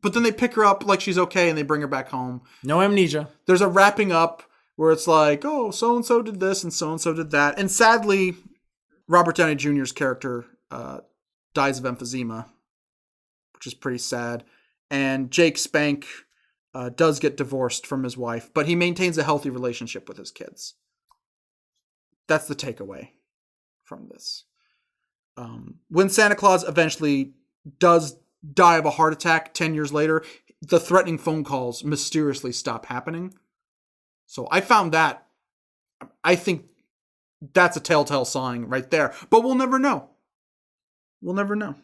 But then they pick her up like she's okay and they bring her back home. No amnesia. There's a wrapping up where it's like, oh, so-and-so did this and so-and-so did that. And sadly, Robert Downey Jr.'s character dies of emphysema, which is pretty sad. And Jake Spank does get divorced from his wife, but he maintains a healthy relationship with his kids. That's the takeaway from this. When Santa Claus eventually does die of a heart attack 10 years later, the threatening phone calls mysteriously stop happening. So I found that. I think that's a telltale sign right there. But we'll never know. We'll never know.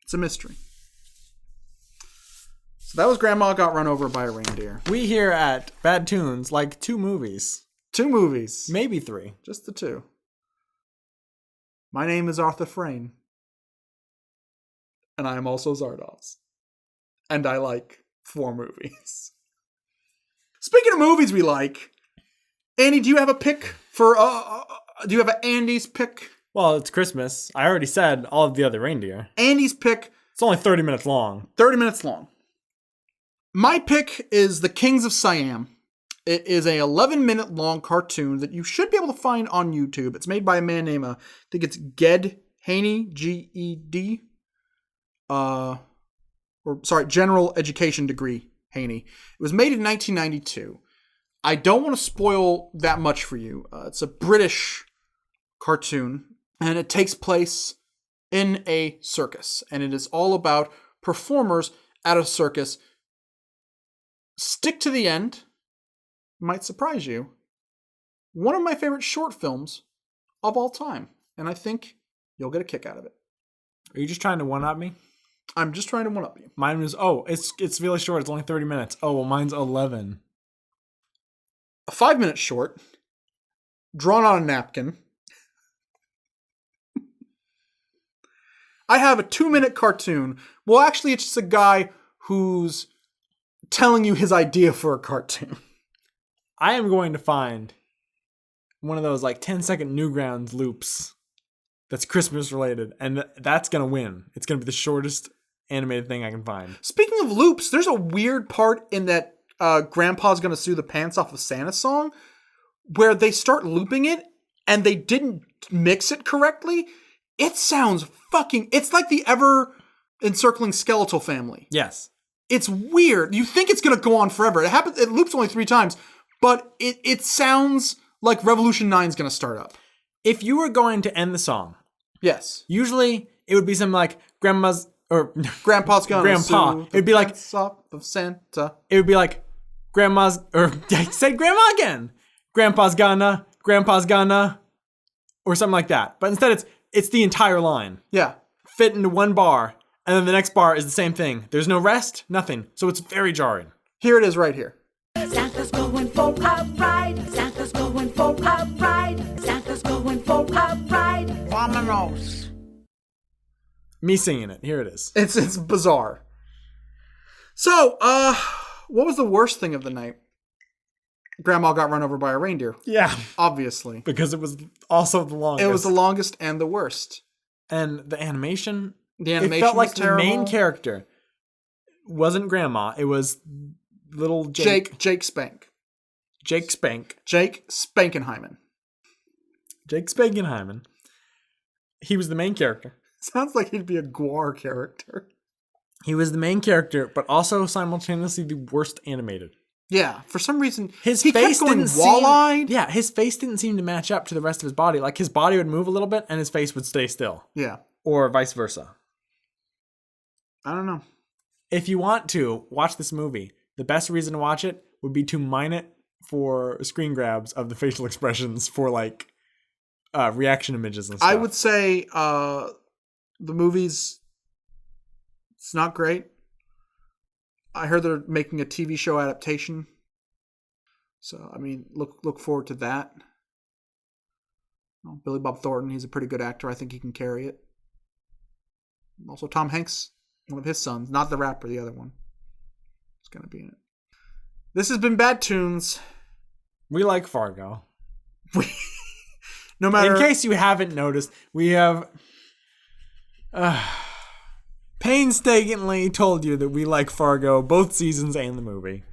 It's a mystery. So that was Grandma Got Run Over by a Reindeer. We here at Bad Toons like 2 movies. 2 movies. Maybe 3. Just the 2. My name is Arthur Frayne. And I am also Zardoz. And I like 4 movies. Speaking of movies we like, Andy, do you have a pick for, do you have an Andy's pick? Well, it's Christmas. I already said all of the other reindeer. Andy's pick. It's only 30 minutes long. 30 minutes long. My pick is The Kings of Siam. It is a 11-minute long cartoon that you should be able to find on YouTube. It's made by a man named, I think it's Ged Haney, G-E-D. General Education Degree Haney. It was made in 1992. I don't want to spoil that much for you. It's a British cartoon, and it takes place in a circus. And it is all about performers at a circus. Stick to the end. Might surprise you. One of my favorite short films of all time. And I think you'll get a kick out of it. Are you just trying to one-up me? I'm just trying to one-up you. Mine was, it's really short. It's only 30 minutes. Oh, well, mine's 11. A 5-minute short, drawn on a napkin. I have a 2-minute cartoon. Well, actually, it's just a guy who's telling you his idea for a cartoon. I am going to find one of those like 10-second Newgrounds loops that's Christmas related, and that's going to win. It's going to be the shortest animated thing I can find. Speaking of loops, there's a weird part in that Grandpa's Gonna Sue the Pants Off of Santa song where they start looping it and they didn't mix it correctly. It sounds it's like the ever encircling skeletal family. Yes. It's weird. You think it's going to go on forever. It loops only 3 times, but it sounds like Revolution 9 is going to start up. If you were going to end the song, yes, usually it would be something like Grandpa's gonna sue it'd be like of Santa. It would be like Grandma's, or I said Grandma again. Grandpa's gonna, or something like that. But instead, it's the entire line. Yeah, fit into one bar, and then the next bar is the same thing. There's no rest, nothing. So it's very jarring. Here it is, right here. Santa's going for a ride. Santa's going for a ride. Santa's going for a ride. Vamonos. Me singing it. Here it is. It's bizarre. So, what was the worst thing of the night? Grandma got run over by a reindeer. Yeah. Obviously. Because it was also the longest. It was the longest and the worst. And the animation... It felt like was terrible. The main character wasn't Grandma. It was little Jake. Jake Spank. Jake Spank. Jake Spankenheimen. Jake Spankenheimen. He was the main character. Sounds like he'd be a Gwar character. He was the main character, but also simultaneously the worst animated. Yeah, for some reason, his face kept going didn't wall-eyed. Yeah, his face didn't seem to match up to the rest of his body. Like, his body would move a little bit, and his face would stay still. Yeah. Or vice versa. I don't know. If you want to watch this movie, the best reason to watch it would be to mine it for screen grabs of the facial expressions for, like, reaction images and stuff. I would say the movie's... It's not great. I heard they're making a TV show adaptation. So, I mean, look forward to that. Well, Billy Bob Thornton, he's a pretty good actor. I think he can carry it. Also, Tom Hanks, one of his sons, not the rapper, the other one, is going to be in it. This has been Bad Toons. We like Fargo. No matter... In case you haven't noticed, we have... painstakingly told you that we like Fargo, both seasons and the movie.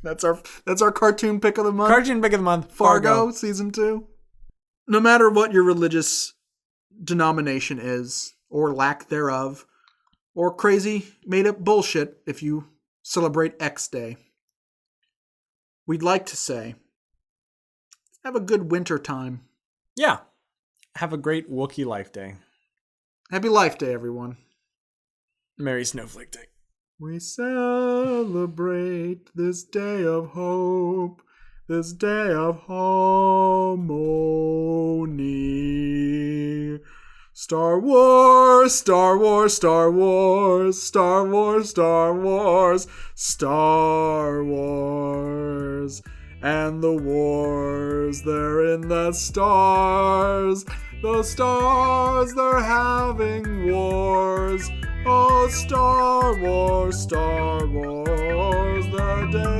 That's our cartoon pick of the month. Cartoon pick of the month, Fargo season 2. No matter what your religious denomination is, or lack thereof, or crazy made up bullshit if you celebrate X Day, we'd like to say, have a good winter time. Yeah. Have a great Wookiee Life Day. Happy Life Day, everyone. Merry Snowflake Day. We celebrate this day of hope, this day of harmony. Star Wars, Star Wars, Star Wars, Star Wars, Star Wars, Star Wars. And the wars, they're in the stars. The stars, they're having wars. Oh, Star Wars, the day